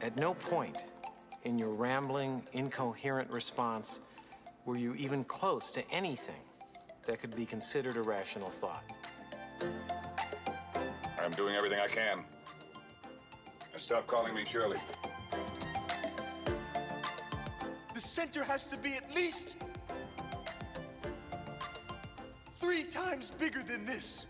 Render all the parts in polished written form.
At no point in your rambling, incoherent response were you even close to anything that could be considered a rational thought. I'm doing everything I can. Now stop calling me Shirley. The center has to be at least 3 times bigger than this.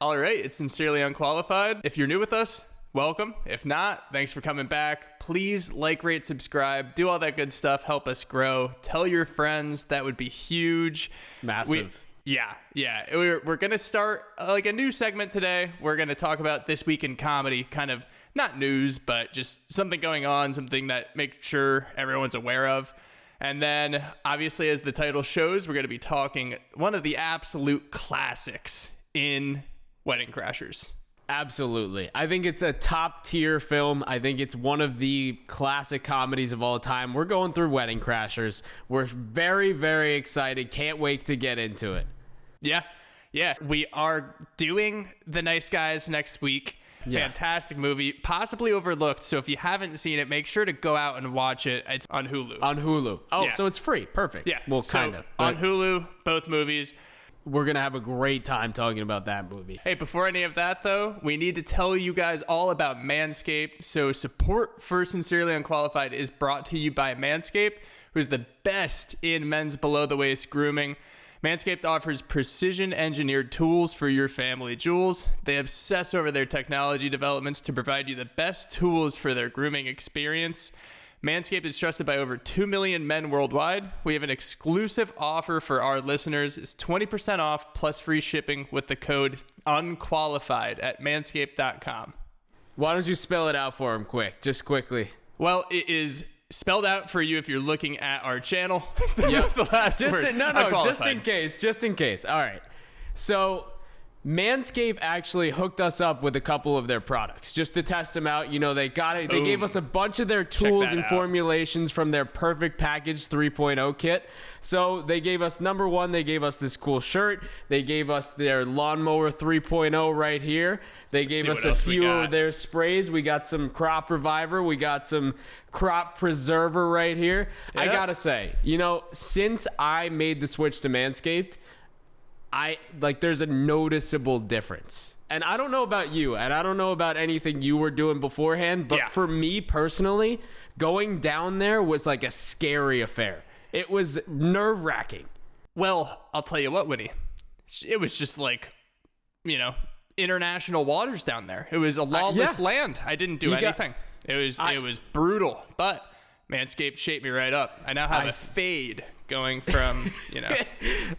All right, it's Sincerely Unqualified. If you're new with us, welcome. If not, thanks for coming back. Please like, rate, subscribe, do all that good stuff. Help us grow. Tell your friends. That would be huge. Massive. We're going to start like a new segment today. We're going to talk about This Week in Comedy, kind of not news, but just something going on, something that make sure everyone's aware of. And then, obviously, as the title shows, we're going to be talking one of the absolute classics in Wedding Crashers. Absolutely. I think it's a top tier film. I think it's one of the classic comedies of all time. We're going through Wedding Crashers. We're very, very excited. Can't wait to get into it. Yeah. We are doing The Nice Guys next week. Yeah. Fantastic movie, possibly overlooked. So if you haven't seen it, make sure to go out and watch it. It's on Hulu. Oh, yeah. So it's free. Perfect. Yeah. Well, kind of. On Hulu, both movies. We're going to have a great time talking about that movie. Hey, before any of that, though, we need to tell you guys all about Manscaped. So support for Sincerely Unqualified is brought to you by Manscaped, who's the best in men's below-the-waist grooming. Manscaped offers precision-engineered tools for your family jewels. They obsess over their technology developments to provide you the best tools for their grooming experience. Manscaped is trusted by over 2 million men worldwide. We have an exclusive offer for our listeners. It's 20% off plus free shipping with the code UNQUALIFIED at manscaped.com. Why don't you spell it out for him just quickly? Well, it is spelled out for you if you're looking at our channel. Yep. The last word. Just in case. All right. So Manscaped actually hooked us up with a couple of their products just to test them out. You know, they gave us a bunch of their tools and formulations from their Perfect Package 3.0 kit. So they gave us, number one, they gave us this cool shirt. They gave us their Lawnmower 3.0 right here. They gave us a few of their sprays. We got some Crop Reviver. We got some Crop Preserver right here. Yep. I gotta say, you know, since I made the switch to Manscaped, there's a noticeable difference. And I don't know about you, and I don't know about anything you were doing beforehand, but for me personally, going down there was like a scary affair. It was nerve-wracking. Well, I'll tell you what, Winnie. It was just like, you know, international waters down there. It was a lawless land. I didn't do anything. It was brutal, but Manscaped shaped me right up. I now have a fade going from, you know.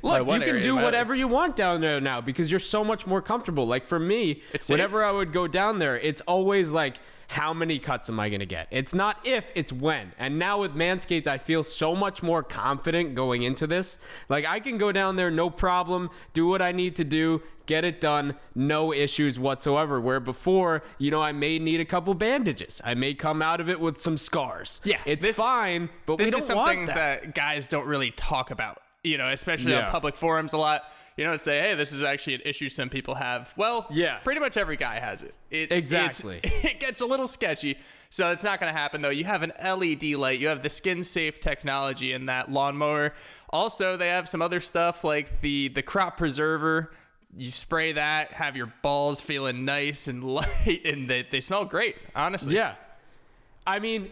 Look, you can do whatever you want down there now because you're so much more comfortable. Like for me, whenever I would go down there, it's always like, how many cuts am I going to get? It's not if, it's when. And now with Manscaped, I feel so much more confident going into this. Like I can go down there, no problem, do what I need to do, get it done, no issues whatsoever. Where before, you know, I may need a couple bandages. I may come out of it with some scars. Yeah, it's fine, but we don't want that. This is something that guys don't really talk about, you know, especially on public forums a lot. You don't say, hey, this is actually an issue some people have. Well, pretty much every guy has it. Exactly. It gets a little sketchy, so it's not going to happen, though. You have an LED light. You have the skin-safe technology in that lawnmower. Also, they have some other stuff like the Crop Preserver. You spray that, have your balls feeling nice and light, and they smell great, honestly. Yeah. I mean,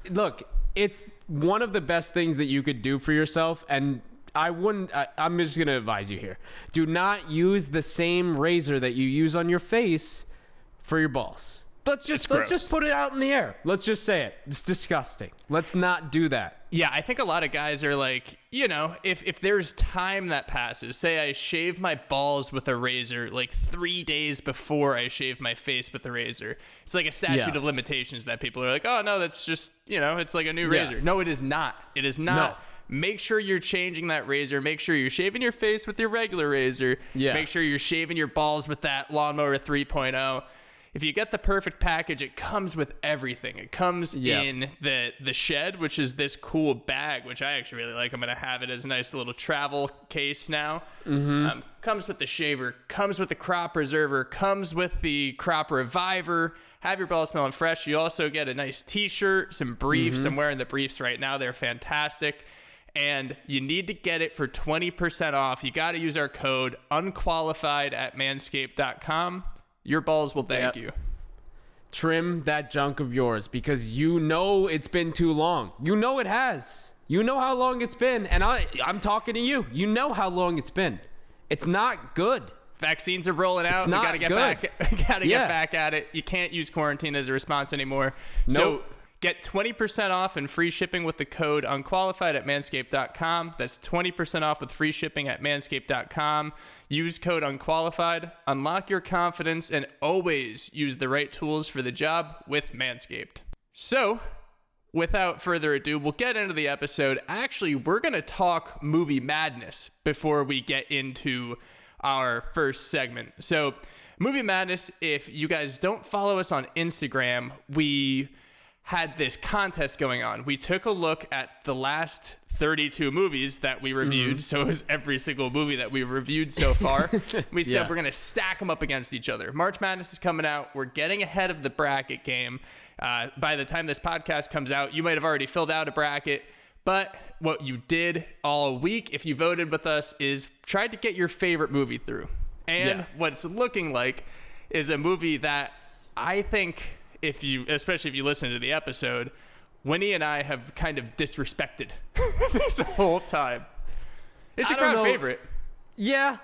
look, it's one of the best things that you could do for yourself, and I'm just going to advise you here. Do not use the same razor that you use on your face for your balls. Let's just put it out in the air. Let's just say it. It's disgusting. Let's not do that. Yeah, I think a lot of guys are like, you know, if there's time that passes, say I shave my balls with a razor like 3 days before I shave my face with a razor. It's like a statute of limitations that people are like, oh, no, that's just, you know, it's like a new razor. No, it is not. It is not. No. Make sure you're changing that razor. Make sure you're shaving your face with your regular razor. Yeah. Make sure you're shaving your balls with that Lawnmower 3.0. if you get the perfect package, it comes with everything. It comes in the shed, which is this cool bag, which I actually really like. I'm going to have it as a nice little travel case now. Comes with the shaver, comes with the crop preserver, comes with the crop reviver. Have your balls smelling fresh. You also get a nice t-shirt, some briefs. I'm wearing the briefs right now. They're fantastic. And you need to get it for 20% off. You got to use our code unqualified at manscaped.com. Your balls will thank you. Trim that junk of yours because you know it's been too long. You know it has. You know how long it's been. And I'm talking to you. You know how long it's been. It's not good. Vaccines are rolling out. We got to get back at it. You can't use quarantine as a response anymore. Nope. So get 20% off and free shipping with the code unqualified at manscaped.com. That's 20% off with free shipping at manscaped.com. Use code unqualified. Unlock your confidence and always use the right tools for the job with Manscaped. So, without further ado, we'll get into the episode. Actually, we're going to talk movie madness before we get into our first segment. So, movie madness, if you guys don't follow us on Instagram, we had this contest going on. We took a look at the last 32 movies that we reviewed. So it was every single movie that we reviewed so far. We said we're going to stack them up against each other. March Madness is coming out. We're getting ahead of the bracket game. By the time this podcast comes out, you might have already filled out a bracket. But what you did all week, if you voted with us, is tried to get your favorite movie through. And what it's looking like is a movie that I think, especially if you listen to the episode, Winnie and I have kind of disrespected this whole time. It's a crowd favorite. Yeah,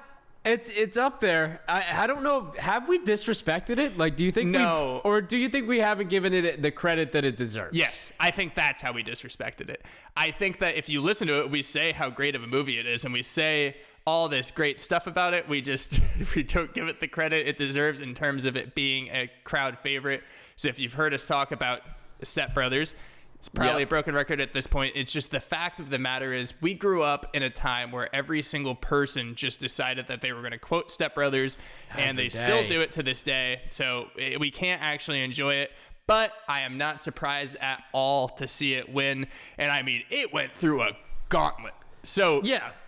it's up there. I don't know. Have we disrespected it? Like, do you think no, or do you think we haven't given it the credit that it deserves? Yes, I think that's how we disrespected it. I think that if you listen to it, we say how great of a movie it is, and we say all this great stuff about it. We don't give it the credit it deserves in terms of it being a crowd favorite. So if you've heard us talk about Step Brothers, it's probably a broken record at this point. It's just the fact of the matter is we grew up in a time where every single person just decided that they were going to quote Step Brothers, and they still do it to this day. So we can't actually enjoy it. But I am not surprised at all to see it win. And I mean, it went through a gauntlet. So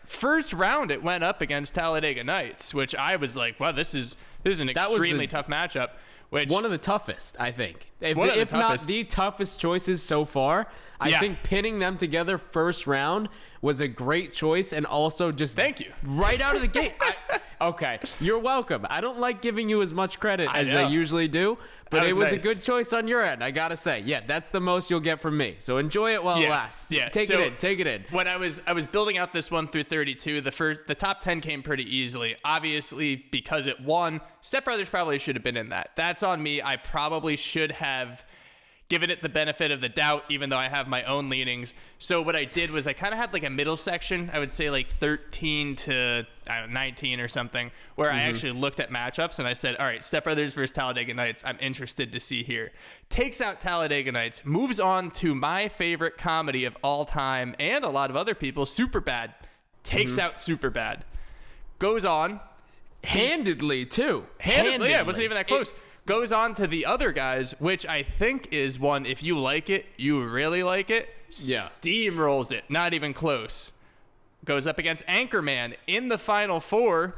first round, it went up against Talladega Nights, which I was like, wow, this is an extremely tough matchup. One of the toughest, I think. If not the toughest choices so far. I think pinning them together first round was a great choice, and also just thank you right out of the gate. Okay, you're welcome. I don't like giving you as much credit as I usually do, but it was nice. A good choice on your end, I gotta say. Yeah, that's the most you'll get from me. So enjoy it while it lasts. Yeah, take it in. When I was building out this 1 through 32, the top 10 came pretty easily. Obviously, because it won, Step Brothers probably should have been in that. That's on me. I probably should have given it the benefit of the doubt, even though I have my own leanings. So what I did was I kind of had like a middle section, I would say like 13 to 19 or something, where I actually looked at matchups and I said, all right, Step Brothers versus Talladega Nights, I'm interested to see here. Takes out Talladega Nights, moves on to my favorite comedy of all time and a lot of other people, Superbad. Takes out Superbad. Goes on. Handedly, too. Handedly, yeah, it wasn't even that close. Goes on to the other guys, which I think is one, if you like it, you really like it. Steamrolls it. Not even close. Goes up against Anchorman in the final four.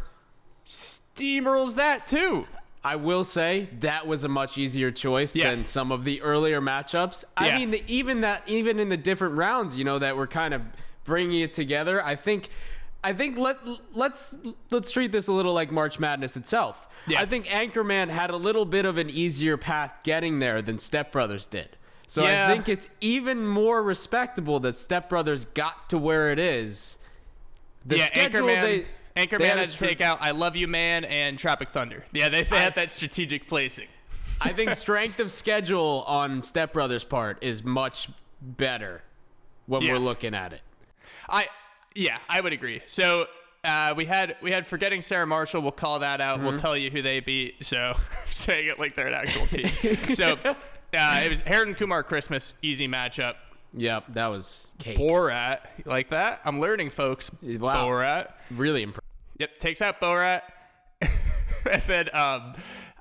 Steamrolls that too. I will say that was a much easier choice than some of the earlier matchups. I mean, even in the different rounds, that we're kind of bringing it together, I think let's treat this a little like March Madness itself. Yeah. I think Anchorman had a little bit of an easier path getting there than Step Brothers did. So I think it's even more respectable that Step Brothers got to where it is. The schedule, Anchorman had to take out I Love You Man and Tropic Thunder. Yeah, they had that strategic placing. I think strength of schedule on Step Brothers' part is much better when we're looking at it. I would agree. So we had Forgetting Sarah Marshall. We'll call that out. We'll tell you who they beat. So I'm saying it like they're an actual team. So it was Harold Kumar Christmas, easy matchup. Yep, that was cake. Borat, you like that? I'm learning, folks. Wow. Borat. Really impressive. Yep, takes out Borat. And then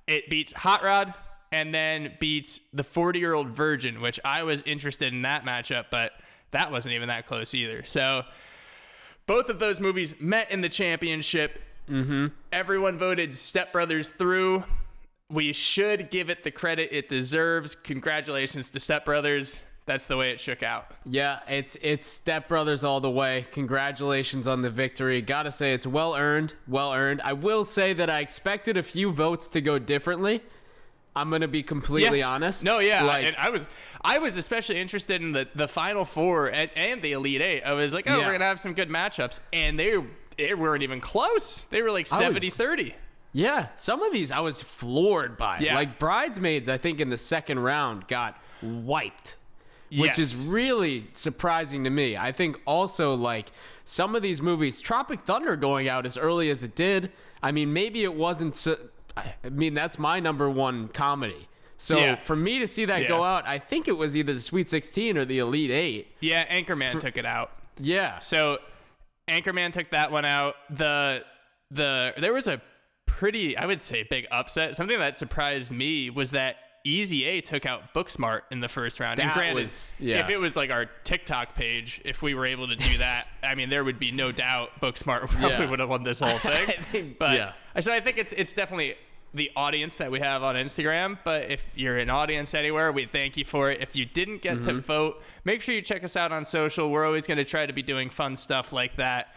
it beats Hot Rod, and then beats the 40-year-old virgin, which I was interested in that matchup, but that wasn't even that close either. So both of those movies met in the championship. Everyone voted Step Brothers through. We should give it the credit it deserves. Congratulations to Step Brothers. That's the way it shook out. Yeah, it's Step Brothers all the way. Congratulations on the victory. Gotta say, it's well earned. Well earned. I will say that I expected a few votes to go differently. I'm gonna be completely honest. No, yeah, and I was especially interested in the Final Four and the Elite Eight. I was like, we're gonna have some good matchups, and they weren't even close. They were like 70-30. Yeah, some of these I was floored by. Yeah. Like Bridesmaids, I think in the second round got wiped. Which is really surprising to me. I think also, like, some of these movies, Tropic Thunder going out as early as it did, I mean, maybe it wasn't I mean, that's my number one comedy. So for me to see that go out, I think it was either the Sweet 16 or the Elite 8. Yeah, Anchorman took it out. Yeah. So Anchorman took that one out. There was a pretty, I would say, big upset. Something that surprised me was that Easy A took out Booksmart in the first round. And granted, if it was like our TikTok page, if we were able to do that, I mean, there would be no doubt Booksmart probably would have won this whole thing. So I think it's definitely the audience that we have on Instagram. But if you're an audience anywhere, we thank you for it. If you didn't get to vote, make sure you check us out on social. We're always going to try to be doing fun stuff like that.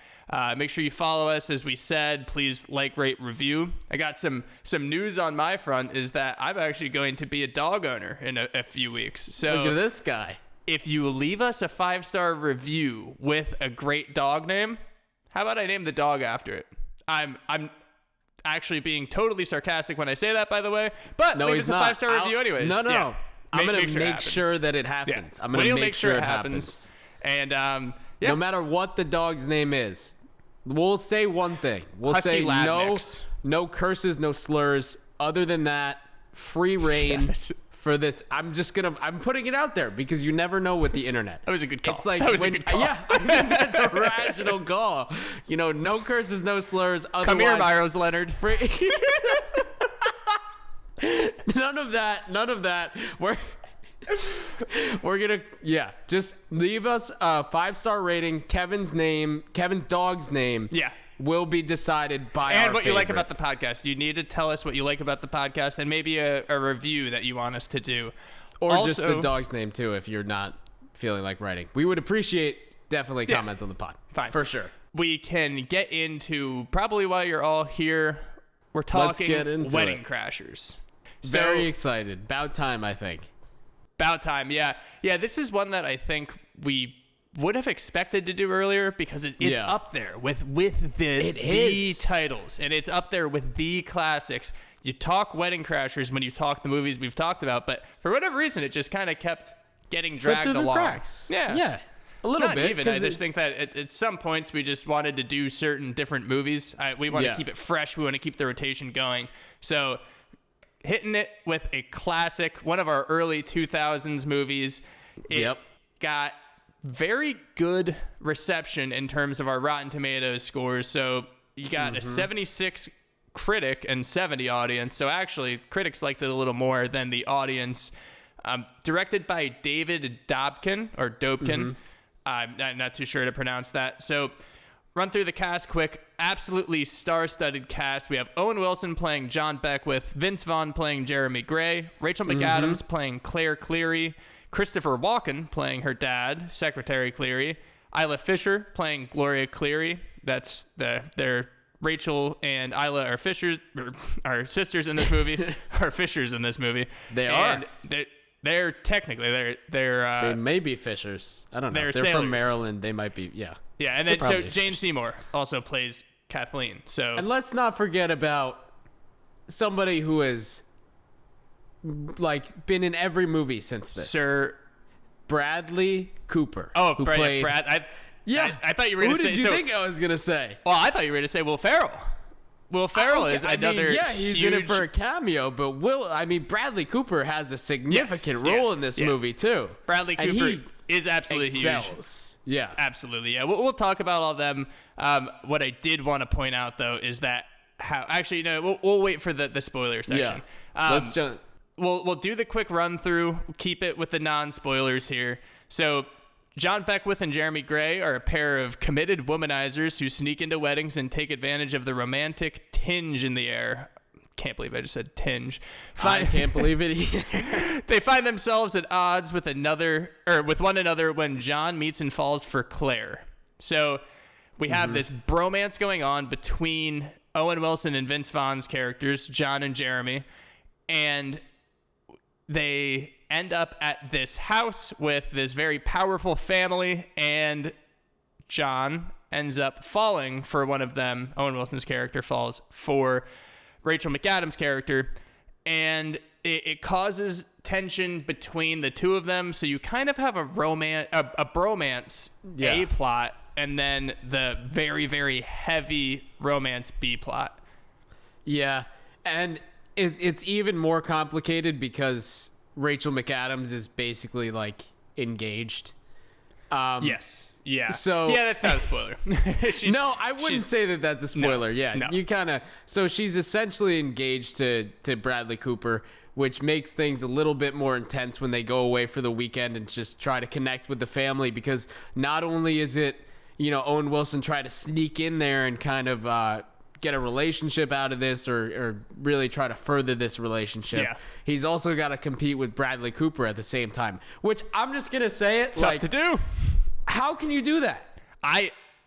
Make sure you follow us. As we said, please like, rate, review. I got some news on my front is that I'm actually going to be a dog owner in a few weeks. So look at this guy. If you leave us a 5-star review with a great dog name, how about I name the dog after it? I'm actually being totally sarcastic when I say that, by the way. But leave us a 5-star review anyways. No. Yeah. I'm going to make sure that it happens. I'm going to make sure it happens. And no matter what the dog's name is, we'll say one thing. We'll Husky say Lab mix. no curses, no slurs. Other than that, free reign for this. I'm putting it out there because you never know with the internet. That was a good call. It's like that was a good call. Yeah, I think that's a rational call. You know, no curses, no slurs. Otherwise, come here, Myros Leonard. None of that. We're gonna just leave us a 5-star rating. Kevin's dog's name will be decided by and our what favorite. you like about the podcast. You need to tell us what you like about the podcast and maybe a review that you want us to do, or also, just the dog's name too if you're not feeling like writing. We would appreciate definitely comments on the pod. Fine, for sure. We can get into probably while you're all here. We're talking Wedding Crashers. Very excited. About time, I think. About time, yeah. This is one that I think we would have expected to do earlier because it's up there with the titles, and it's up there with the classics. You talk Wedding Crashers when you talk the movies we've talked about, but for whatever reason, it just kind of kept getting dragged along. The cracks. Yeah. A little Not bit. Even. I just think that at some points we just wanted to do certain different movies. We want to keep it fresh. We want to keep the rotation going. So hitting it with a classic, one of our early 2000s movies. It got very good reception in terms of our Rotten Tomatoes scores. So you got a 76 critic and 70 audience. So actually, critics liked it a little more than the audience. Directed by David Dobkin, or Dobkin. I'm not too sure to pronounce that. So run through the cast quick. Absolutely star-studded cast. We have Owen Wilson playing John Beckwith, Vince Vaughn playing Jeremy Gray, Rachel McAdams playing Claire Cleary, Christopher Walken playing her dad, Secretary Cleary, Isla Fisher playing Gloria Cleary. That's their Rachel and Isla are sisters in this movie. Are Fishers in this movie. They are. They're technically they may be Fishers. I don't know. They're from Maryland. They might be. Yeah. Yeah, and then so Jane Seymour also plays Kathleen. So and let's not forget about somebody who has like been in every movie since this. Sir Bradley Cooper. Oh, who Brad. I thought you were going to say. Who did you think I was going to say? Well, I thought you were going to say Will Ferrell. Will Ferrell is another. He's in it for a cameo, but Bradley Cooper has a significant role in this movie too. Bradley Cooper is absolutely excels. huge. Yeah, absolutely. Yeah, we'll talk about all of them. What I did want to point out though is that we'll wait for the spoiler section. Let's jump. we'll do the quick run through, keep it with the non-spoilers here. So John Beckwith and Jeremy Gray are a pair of committed womanizers who sneak into weddings and take advantage of the romantic tinge in the air. Can't believe I just said tinge. I can't believe it either. They find themselves at odds with one another when John meets and falls for Claire. So we have this bromance going on between Owen Wilson and Vince Vaughn's characters, John and Jeremy, and they end up at this house with this very powerful family, and John ends up falling for one of them. Owen Wilson's character falls for Rachel McAdams' character, and it causes tension between the two of them. So you kind of have a bromance A plot, and then the very, very heavy romance B plot. Yeah, and it's even more complicated because Rachel McAdams is basically like engaged. Yes. Yeah. So yeah, that's not a spoiler. No, I wouldn't say that that's a spoiler. No. You kind of. So she's essentially engaged to Bradley Cooper, which makes things a little bit more intense when they go away for the weekend and just try to connect with the family, because not only is it, Owen Wilson try to sneak in there and kind of get a relationship out of this, or really try to further this relationship. Yeah. He's also got to compete with Bradley Cooper at the same time, which I'm just gonna say it, Tough to do. How can you do that?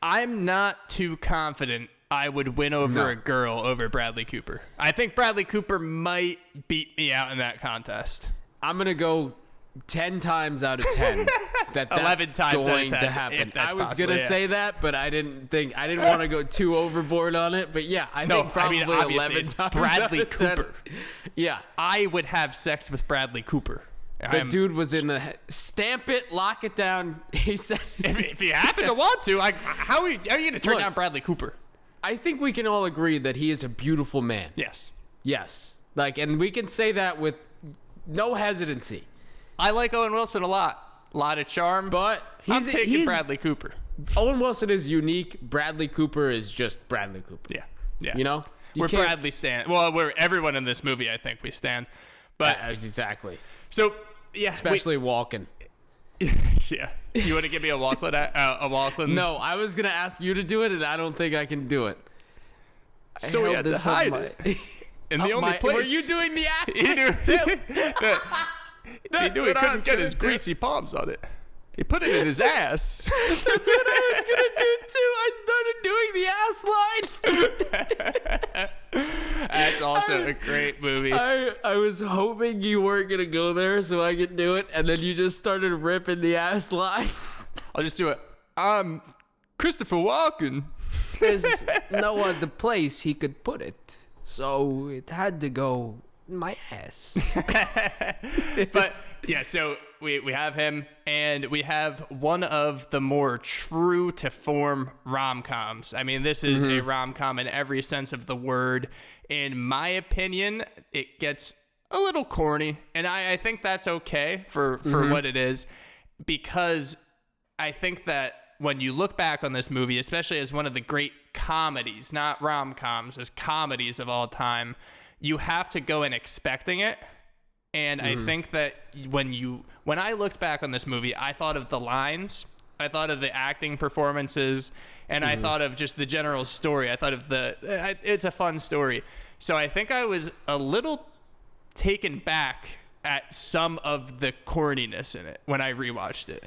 I'm not too confident I would win over a girl over Bradley Cooper. I think Bradley Cooper might beat me out in that contest. I'm going to go 10 times out of 10 that's 11 times going out of 10, to happen. if that's I was possible, going to yeah. say that, but I didn't want to go too overboard on it. But yeah, I think probably obviously 11 it's times Bradley out of 10. Cooper. Yeah. I would have sex with Bradley Cooper. The dude was in the stamp it, lock it down. He said, if you happen to want to, how are you going to turn down Bradley Cooper? I think we can all agree that he is a beautiful man. Yes. Yes. And we can say that with no hesitancy. I like Owen Wilson a lot. A lot of charm. But I'm taking Bradley Cooper. Owen Wilson is unique. Bradley Cooper is just Bradley Cooper. Yeah. Yeah. You can't- Bradley stand. Well, we're everyone in this movie, I think we stand. But exactly. So, yeah. Especially walking. Yeah. You want to give me a Walkland? No, I was going to ask you to do it, and I don't think I can do it. So we had to hide it. And the only place... Were you doing the act? He couldn't get his greasy palms on it. He put it in his ass. That's what I was going to do, too. I started doing the ass line. That's also a great movie. I was hoping you weren't going to go there so I could do it, and then you just started ripping the ass line. I'll just do it. I'm Christopher Walken. There's no other place he could put it, so it had to go in my ass. But yeah, so we have him, and we have one of the more true to form rom-coms. I mean, this is a rom-com in every sense of the word. In my opinion, it gets a little corny, and I think that's okay for what it is, because I think that when you look back on this movie, especially as one of the great comedies, not rom-coms, as comedies of all time, you have to go in expecting it. And I think that when I looked back on this movie, I thought of the lines, I thought of the acting performances, and I thought of just the general story. I thought of it's a fun story. So I think I was a little taken back at some of the corniness in it when I rewatched it.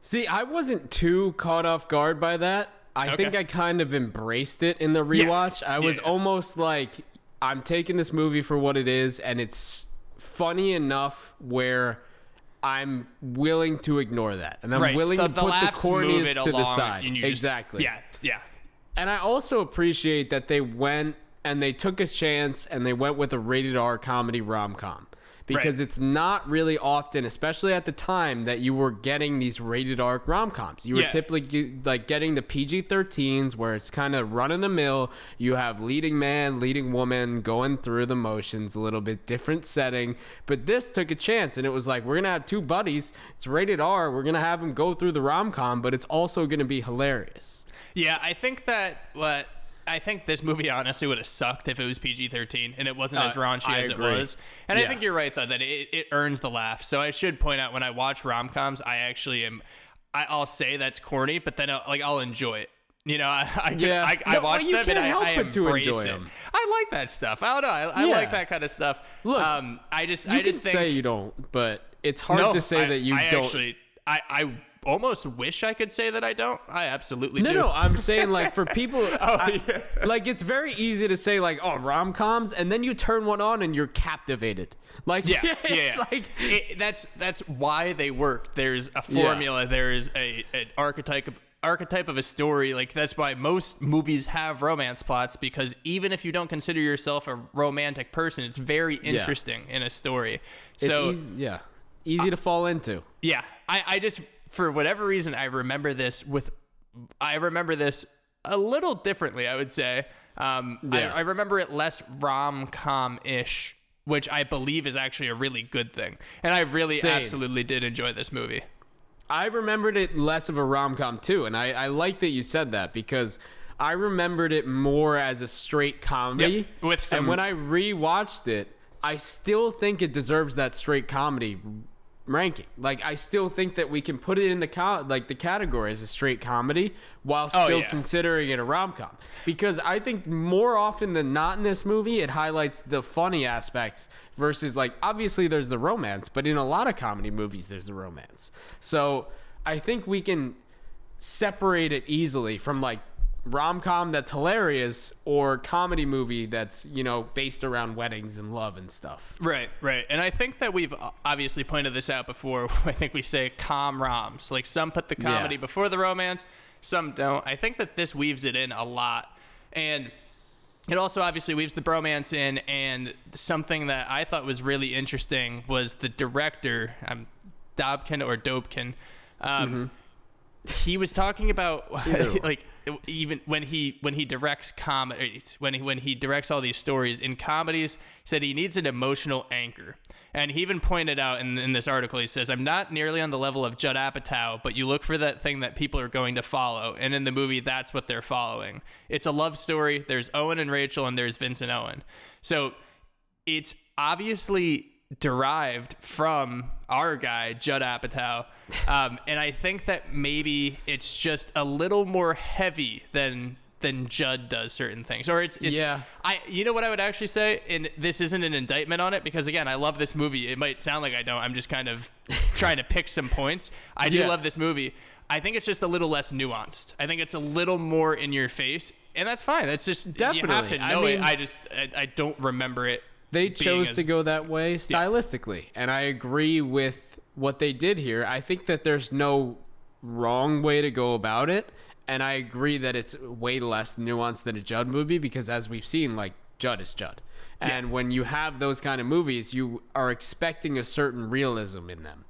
See, I wasn't too caught off guard by that. I think I kind of embraced it in the rewatch. I was almost like, I'm taking this movie for what it is, and it's funny enough where I'm willing to ignore that, and I'm willing to put the corniness to the side. Exactly. Yeah. And I also appreciate that they went and they took a chance and they went with a rated R comedy rom-com. Because it's not really often, especially at the time, that you were getting these rated R rom-coms. You were typically getting the PG-13s where it's kind of run-of-the-mill. You have leading man, leading woman going through the motions, a little bit different setting. But this took a chance, and it was like, we're going to have two buddies. It's rated R. We're going to have them go through the rom-com, but it's also going to be hilarious. Yeah, I think that what I think this movie honestly would have sucked if it was PG-13 and it wasn't as raunchy as agree. it was. And I think you're right though that it earns the laugh. So I should point out when I watch rom-coms, I actually am. I'll say that's corny, but then I'll enjoy it. You know, I watch them and I embrace it. I like that stuff. I don't know. I like that kind of stuff. Look, I just think say you don't, but it's hard to say that you don't. Actually, I almost wish I could say that I don't. I absolutely do. No, I'm saying like for people, like it's very easy to say like, oh, rom-coms, and then you turn one on and you're captivated. Like, it's like that's why they work. There's a formula. There's an archetype of a story. Like that's why most movies have romance plots, because even if you don't consider yourself a romantic person, it's very interesting in a story. So it's easy to fall into. Yeah, I just, for whatever reason, I remember this a little differently, I would say. I remember it less rom-com-ish, which I believe is actually a really good thing. And I really absolutely did enjoy this movie. I remembered it less of a rom-com too, and I like that you said that, because I remembered it more as a straight comedy. Yep, and when I rewatched it, I still think it deserves that straight comedy ranking. Like, I still think that we can put it in the category as a straight comedy while still considering it a rom-com, because I think more often than not in this movie it highlights the funny aspects versus, like, obviously there's the romance, but in a lot of comedy movies there's the romance. So I think we can separate it easily from like rom-com that's hilarious or comedy movie that's, you know, based around weddings and love and stuff. Right. And I think that we've obviously pointed this out before. I think we say com-roms. Like, some put the comedy before the romance, some don't. I think that this weaves it in a lot. And it also obviously weaves the bromance in, and something that I thought was really interesting was the director, Dobkin or Dobkin. He was talking about like, even when he directs comedies, when he directs all these stories in comedies, he said he needs an emotional anchor. And he even pointed out in this article, he says, I'm not nearly on the level of Judd Apatow, but you look for that thing that people are going to follow. And in the movie, that's what they're following. It's a love story. There's Owen and Rachel, and there's Vince and Owen. So it's obviously derived from our guy, Judd Apatow. And I think that maybe it's just a little more heavy than Judd does certain things. Or it's you know what I would actually say, and this isn't an indictment on it, because again, I love this movie. It might sound like I don't. I'm just kind of trying to pick some points. I do love this movie. I think it's just a little less nuanced. I think it's a little more in your face, and that's fine. That's just, definitely, you have to know it. I don't remember it. They chose to go that way stylistically, and I agree with what they did here. I think that there's no wrong way to go about it, and I agree that it's way less nuanced than a Judd movie, because as we've seen, like, Judd is Judd. And when you have those kind of movies, you are expecting a certain realism in them.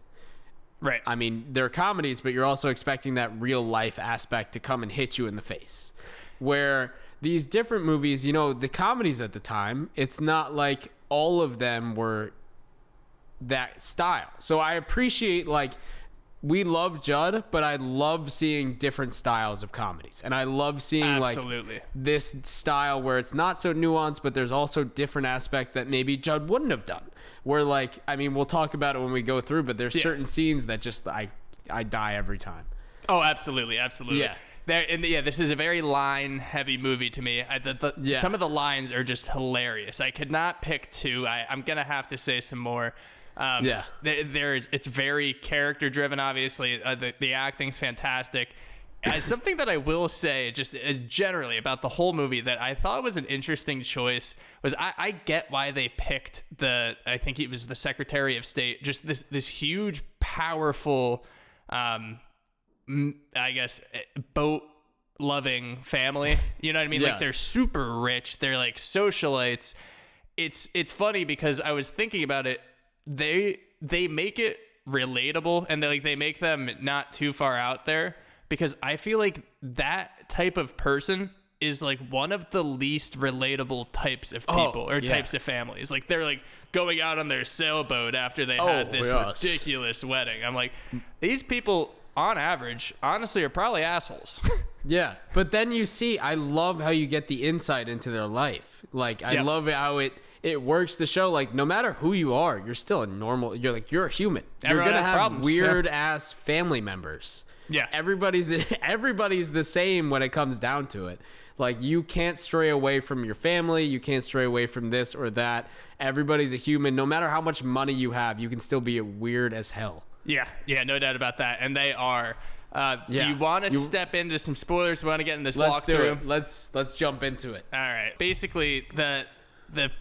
Right. I mean, they're comedies, but you're also expecting that real life aspect to come and hit you in the face. Where these different movies, you know, the comedies at the time, it's not like all of them were that style. So I appreciate, like, we love Judd, but I love seeing different styles of comedies. And I love seeing like this style where it's not so nuanced, but there's also different aspect that maybe Judd wouldn't have done. Where, like, I mean, we'll talk about it when we go through, but there's certain scenes that just I die every time. Oh, absolutely. Yeah. This is a very line-heavy movie to me. Some of the lines are just hilarious. I could not pick two. I'm gonna have to say some more. It's very character-driven. Obviously, the acting's fantastic. Something that I will say, just as generally about the whole movie, that I thought was an interesting choice was I get why they picked I think it was the Secretary of State, just this huge, powerful, I guess, boat-loving family. You know what I mean? Like, they're super rich. They're like socialites. It's funny because I was thinking about it. They make it relatable, and they make them not too far out there, because I feel like that type of person is like one of the least relatable types of people types of families. Like, they're like going out on their sailboat after they had this ridiculous wedding. I'm like, these people on average honestly are probably assholes. Yeah, but then you see, I love how you get the insight into their life. Like, I love how it works the show. Like, no matter who you are, you're still a normal. You're a human. Everyone you're gonna has have problems. weird ass family members. Yeah. Everybody's the same when it comes down to it. Like, you can't stray away from your family. You can't stray away from this or that. Everybody's a human. No matter how much money you have, you can still be weird as hell. Yeah, no doubt about that. And they are. Do you want to step into some spoilers? We want to get in this walkthrough? Let's jump into it. All right. Basically, the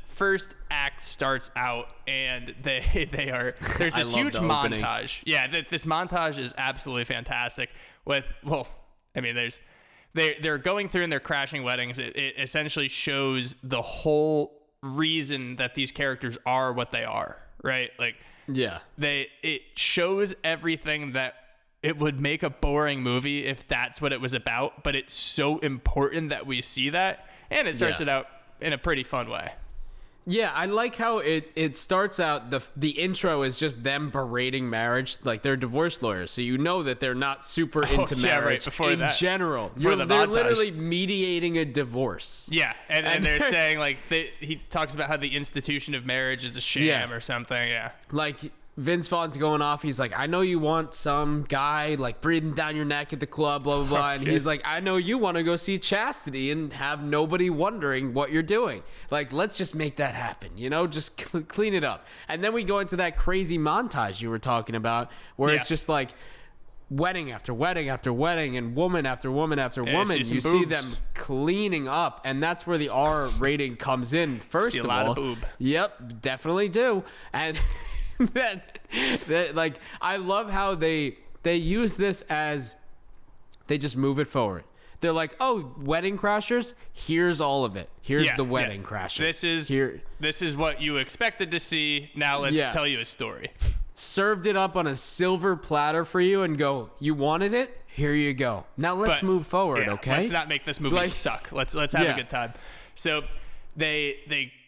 first act starts out, and there's this huge montage. Yeah, this montage is absolutely fantastic. They're going through and they're crashing weddings. It essentially shows the whole reason that these characters are what they are, right? Like, yeah, it shows everything that it would make a boring movie if that's what it was about, but it's so important that we see that, and it starts it out in a pretty fun way. Yeah, I like how it starts out, the intro is just them berating marriage, like they're divorce lawyers, so you know that they're not super into marriage in general. They're literally mediating a divorce. Yeah, and they're saying, like, he talks about how the institution of marriage is a sham or something, Like, Vince Vaughn's going off. He's like, I know you want some guy like breathing down your neck at the club, blah, blah, blah. And he's like, I know you want to go see Chastity and have nobody wondering what you're doing. Like, let's just make that happen, just clean it up. And then we go into that crazy montage you were talking about where it's just like wedding after wedding after wedding and woman after woman after woman. You see them cleaning up. And that's where the R rating comes in, first of all. See a lot of boob. Yep, definitely do. And like, I love how they use this as they just move it forward. They're like, oh, wedding crashers, here's all of it. Here's the wedding crasher. This is what you expected to see. Now let's tell you a story. Served it up on a silver platter for you and go, you wanted it? Here you go. Now let's move forward, okay? Let's not make this movie suck. Let's have a good time. So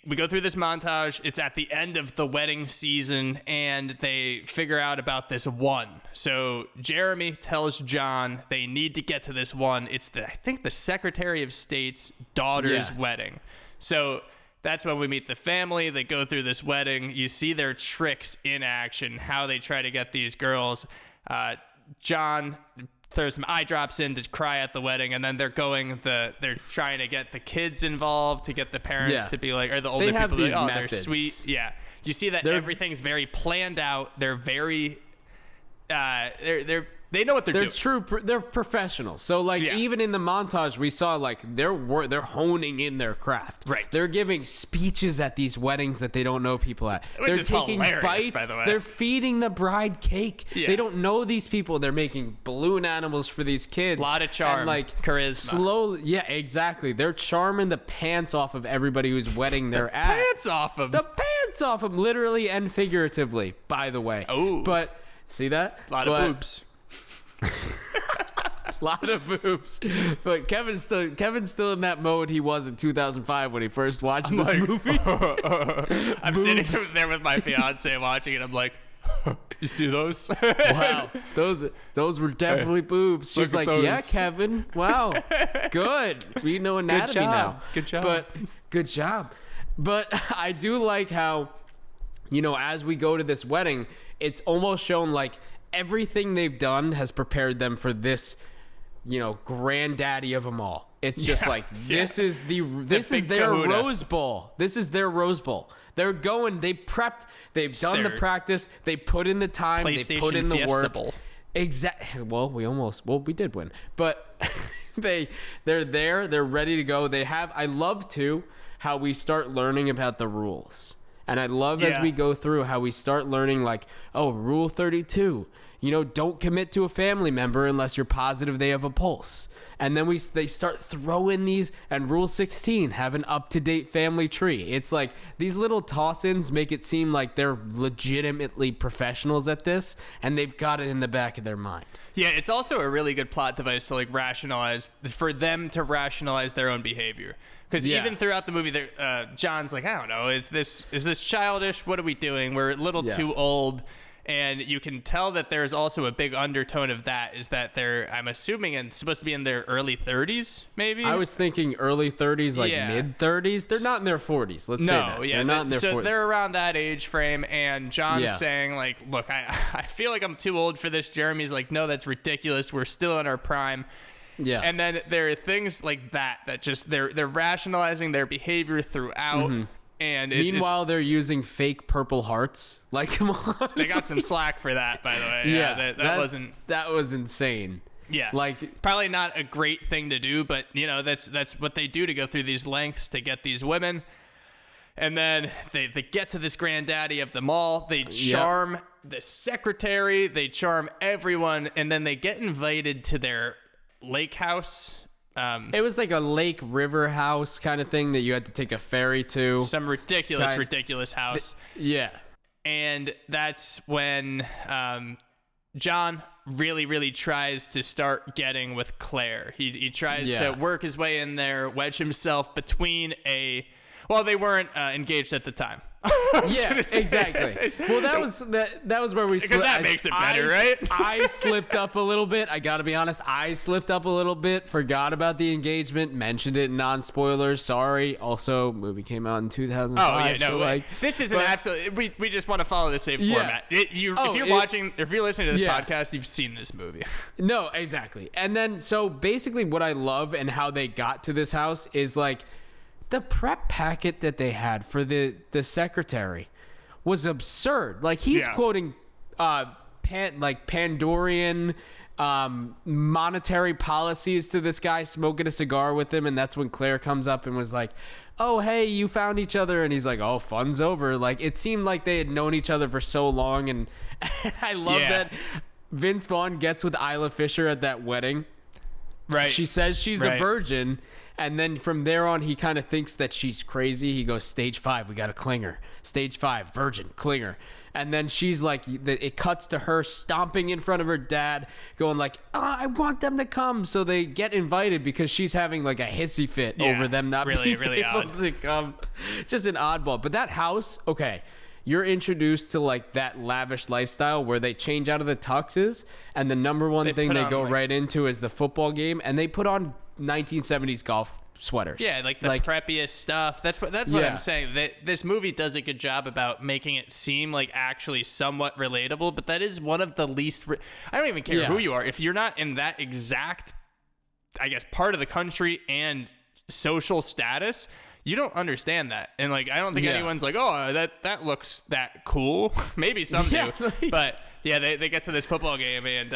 we go through this montage. It's at the end of the wedding season, and they figure out about this one. So Jeremy tells John they need to get to this one. It's I think the Secretary of State's daughter's wedding. So that's when we meet the family. They go through this wedding. You see their tricks in action, how they try to get these girls. John throw some eye drops in to cry at the wedding, and then they're trying to get the kids involved to get the parents to be like, or the older people to be like, oh, methods. They're sweet. Yeah. You see that everything's very planned out. They're very, they know what they're doing. They're professionals. So like even in the montage we saw, like they're honing in their craft. Right. They're giving speeches at these weddings that they don't know people at. They're taking bites. By the way. They're feeding the bride cake. Yeah. They don't know these people. They're making balloon animals for these kids. A lot of charm, and like charisma. Slowly, yeah, exactly. They're charming the pants off of everybody who's wedding they're at. Pants off them. The pants off them, literally and figuratively. By the way. Oh. But see that? A lot of boobs. A lot of boobs, but Kevin's still in that mode he was in 2005 when he first watched this movie. I'm sitting there with my fiance watching it. I'm like, you see those? Wow, those were definitely boobs. She's like, yeah, Kevin. Wow, good. We know anatomy now. Good job. But good job. But I do like how, as we go to this wedding, it's almost shown like everything they've done has prepared them for this, granddaddy of them all. It's just like, this is their Rose Bowl. This is their Rose Bowl. They're going, they prepped, they've done the practice, they put in the time, they put in the work. Exactly. Well, we did win, but they're there, they're ready to go. I love too how we start learning about the rules. And I love as we go through how we start learning, like, oh, Rule 32, don't commit to a family member unless you're positive they have a pulse. And then they start throwing these, and Rule 16, have an up-to-date family tree. It's like these little toss-ins make it seem like they're legitimately professionals at this, and they've got it in the back of their mind. Yeah, it's also a really good plot device to for them to rationalize their own behavior. Because even throughout the movie, John's like, I don't know, is this childish? What are we doing? We're a little too old. And you can tell that there's also a big undertone of that is that they're, I'm assuming, supposed to be in their early 30s, maybe? I was thinking early 30s, like mid 30s. They're not in their 40s. Let's say that. Yeah, they're not in their 40s. So they're around that age frame, and John's saying, like, look, I feel like I'm too old for this. Jeremy's like, no, that's ridiculous. We're still in our prime. Yeah. And then there are things like that just they're rationalizing their behavior throughout. And meanwhile, they're using fake purple hearts. Like, come on. They got some slack for that, by the way. Yeah, that was insane. Yeah, like probably not a great thing to do, but you know that's what they do to go through these lengths to get these women. And then they get to this granddaddy of them all. They charm the secretary. They charm everyone, and then they get invited to their lake house. It was like a lake river house kind of thing that you had to take a ferry to. Some ridiculous house. Yeah. And that's when John really tries to start getting with Claire. He tries to work his way in there, wedge himself between well, they weren't engaged at the time. Yeah, exactly. Well, that was where we slipped. Because that makes it better, right? I slipped up a little bit. I got to be honest. I slipped up a little bit. Forgot about the engagement. Mentioned it in non-spoilers. Sorry. Also, movie came out in 2005. Oh, yeah, no. So this is an absolute... We just want to follow the same format. If you're listening to this podcast, you've seen this movie. No, exactly. And then, so basically what I love and how they got to this house is like, the prep packet that they had for the secretary was absurd. Like he's quoting Pandorian monetary policies to this guy, smoking a cigar with him, and that's when Claire comes up and was like, "Oh, hey, you found each other," and he's like, "Oh, fun's over." Like it seemed like they had known each other for so long, and I love that Vince Vaughn gets with Isla Fisher at that wedding. Right. She says she's a virgin. And then from there on, he kind of thinks that she's crazy. He goes, stage 5, we got to cling her. Stage 5, virgin, cling her. And then she's like, it cuts to her stomping in front of her dad, going like, I want them to come. So they get invited because she's having like a hissy fit over them not being able odd to come. Just an oddball. But that house, okay, you're introduced to like that lavish lifestyle where they change out of the tuxes. And the number one thing they go right into is the football game. And they put on 1970s golf sweaters. Yeah, like the preppiest stuff. That's what I'm saying. That this movie does a good job about making it seem like actually somewhat relatable, but that is one of the least I don't even care who you are. If you're not in that exact, I guess, part of the country and social status, you don't understand that. And like I don't think anyone's like, "Oh, that looks that cool." Maybe some do. But yeah, they get to this football game, and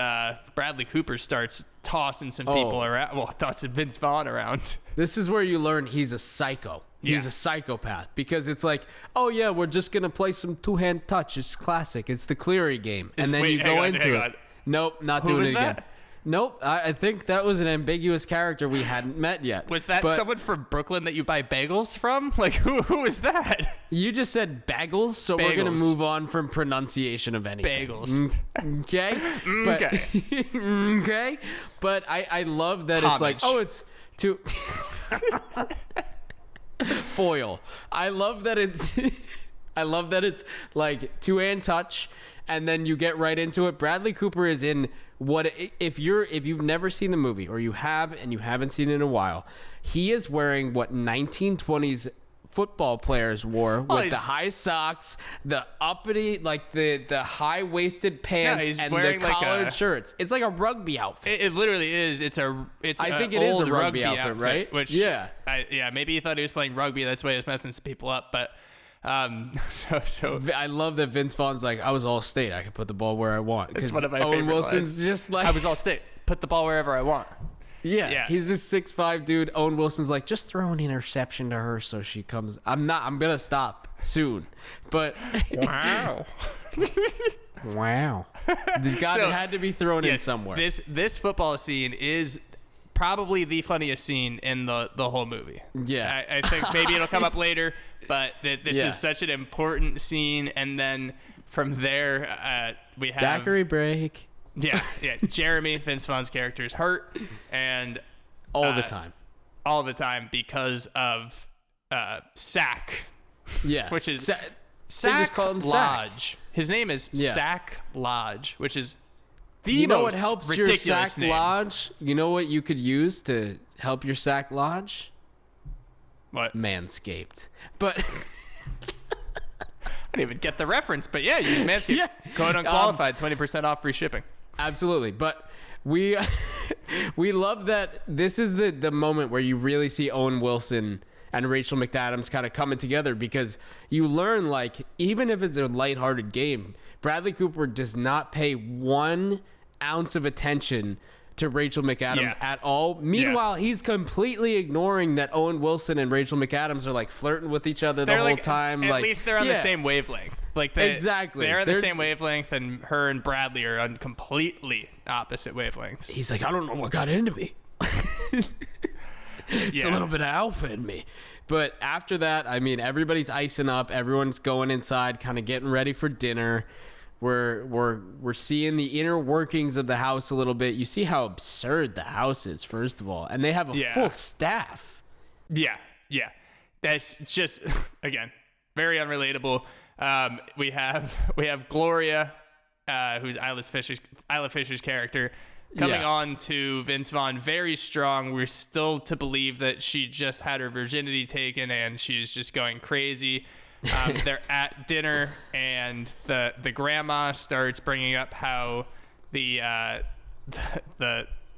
Bradley Cooper starts tossing some people around. Well, tossing Vince Vaughn around. This is where you learn he's a psycho. He's a psychopath because it's like, oh yeah, we're just gonna play some two-hand touch. It's classic. It's the Cleary game, and then you go into it. Nope, not doing it again. Nope, I think that was an ambiguous character we hadn't met yet. Was that someone from Brooklyn that you buy bagels from? Like, who is that? You just said bagels, so we're going to move on from pronunciation of anything. Bagels. Okay? Okay? But I love that Homage. It's like, it's too... Foil. I love that it's like two-hand touch, and then you get right into it. Bradley Cooper is in if you've never seen the movie, or you have and you haven't seen it in a while, he is wearing what 1920s football players wore with the high socks, the uppity, like the high-waisted pants, and the collared shirts. It's like a rugby outfit. It literally is. I think it is a rugby outfit, right? Which maybe he thought he was playing rugby. That's why he was messing some people up, but. So I love that Vince Vaughn's like, I was all state. I could put the ball where I want. It's one of my Owen favorite Wilson's lines. just like, I was all state. Put the ball wherever I want. Yeah. He's this 6'5" dude. Owen Wilson's like, just throw an interception to her so she comes. I'm gonna stop soon. But wow. Wow. This guy had to be thrown in somewhere. This football scene is probably the funniest scene in the whole movie. Yeah. I think maybe it'll come up later, but this is such an important scene. And then from there, we have... Daiquiri break. Yeah. Jeremy, Vince Vaughn's character, is hurt. And... All the time. All the time because of Sack. Yeah. Which is... Sack call him Sack. Lodge. His name is Yeah. Sack Lodge, which is the You know what most helps your ridiculous Sack name. Lodge? You know what you could use to help your Sack Lodge? What? Manscaped. But I didn't even get the reference, but yeah, use Manscaped. Yeah. Code unqualified, 20% off free shipping. absolutely. But we we love that this is the moment where you really see Owen Wilson and Rachel McAdams kind of coming together, because you learn, like, even if it's a lighthearted game, Bradley Cooper does not pay 1 ounce of attention to Rachel McAdams at all. Meanwhile, he's completely ignoring that Owen Wilson and Rachel McAdams are like flirting with each other the whole time. At Like, least they're on the same wavelength. Like Exactly. They're on the They're- same wavelength, and her and Bradley are on completely opposite wavelengths. He's like, I don't know what got into me. It's a little bit of alpha in me. But after that, I mean, everybody's icing up. Everyone's going inside, kind of getting ready for dinner. We're seeing the inner workings of the house a little bit. You see how absurd the house is, first of all. And they have a full staff. Yeah. That's just, again, very unrelatable. We have Gloria, who's Isla Fisher's character, coming on to Vince Vaughn very strong. We're still to believe that she just had her virginity taken and she's just going crazy. They're at dinner, and the grandma starts bringing up how the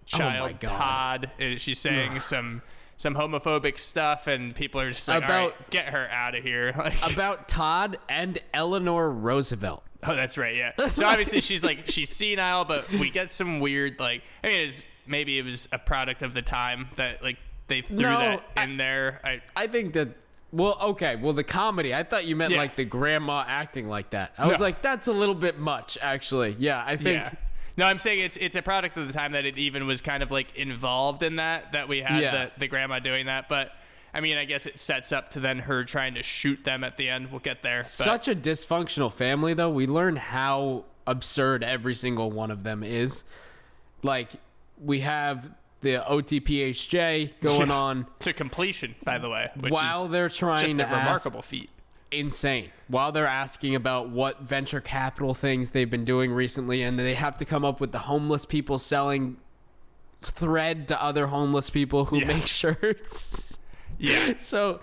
child Todd, she's saying some homophobic stuff, and people are just like, all right, get her out of here. Like, About Todd and Eleanor Roosevelt. oh, that's right, yeah. So obviously she's senile, but we get some weird, like, I mean, maybe it was a product of the time that, like, they threw that in there. I think that. Well, okay. Well, the comedy. I thought you meant like the grandma acting like that. I was like, that's a little bit much, actually. Yeah, I think. Yeah. No, I'm saying it's a product of the time that it even was kind of like involved in that we had the grandma doing that. But I mean, I guess it sets up to then her trying to shoot them at the end. We'll get there. Such a dysfunctional family, though. We learn how absurd every single one of them is. Like, we have the OTPHJ going on to completion, by the way, which while is they're trying just to a remarkable feat. Insane. While they're asking about what venture capital things they've been doing recently, and they have to come up with the homeless people selling thread to other homeless people who make shirts. Yeah. So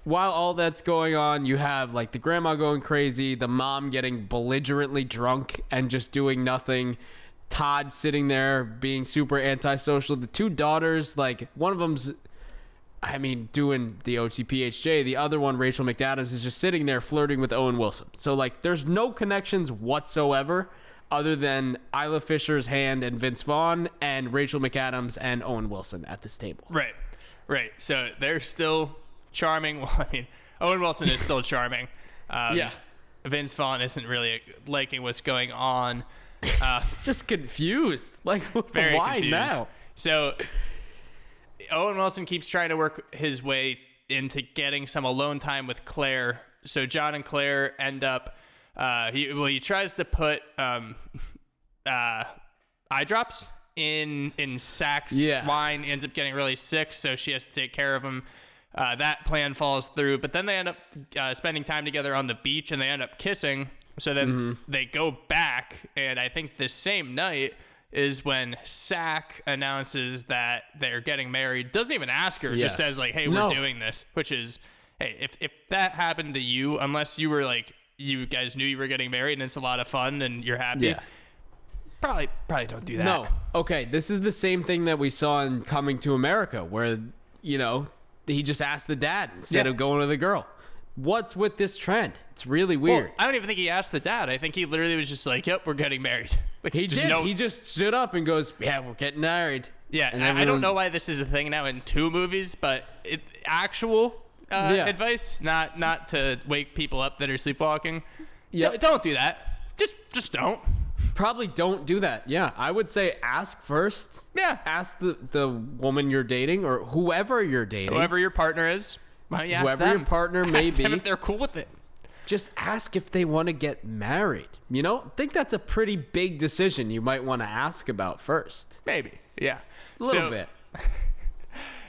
while all that's going on, you have like the grandma going crazy, the mom getting belligerently drunk and just doing nothing, Todd sitting there being super antisocial, the 2 daughters, like one of them's, I mean, doing the OTPHJ, the other one, Rachel McAdams, is just sitting there flirting with Owen Wilson. So like there's no connections whatsoever other than Isla Fisher's hand and Vince Vaughn and Rachel McAdams and Owen Wilson at this table. Right. So they're still charming. Well, I mean, Owen Wilson is still charming. Vince Vaughn isn't really liking what's going on. It's just confused. Like, Very why confused. now? So Owen Wilson keeps trying to work his way into getting some alone time with Claire. So John and Claire end up. He tries to put eye drops in Sack's wine. Ends up getting really sick, so she has to take care of him. That plan falls through, but then they end up spending time together on the beach, and they end up kissing. So then they go back, and I think the same night is when Sack announces that they're getting married. Doesn't even ask her, just says like, hey, we're doing this, which is, hey, if that happened to you, unless you were like, you guys knew you were getting married and it's a lot of fun and you're happy, probably don't do that. No. Okay, this is the same thing that we saw in Coming to America, where, you know, he just asked the dad instead of going to the girl. What's with this trend? It's really weird. Well, I don't even think he asked the dad. I think he literally was just like, yep, we're getting married. Like, he did. He just stood up and goes, yeah, we're getting married. Yeah, and I don't know why this is a thing now in 2 movies, but actual advice, not to wake people up that are sleepwalking. Yep. Don't do that. Just don't. Probably don't do that. Yeah, I would say ask first. Yeah. Ask the woman you're dating or whoever you're dating. Whoever your partner is. Why don't you ask Whoever them? your partner may Ask be. them if they're cool with it. Just ask if they want to get married. You know, I think that's a pretty big decision you might want to ask about first. Maybe. Yeah. A little bit.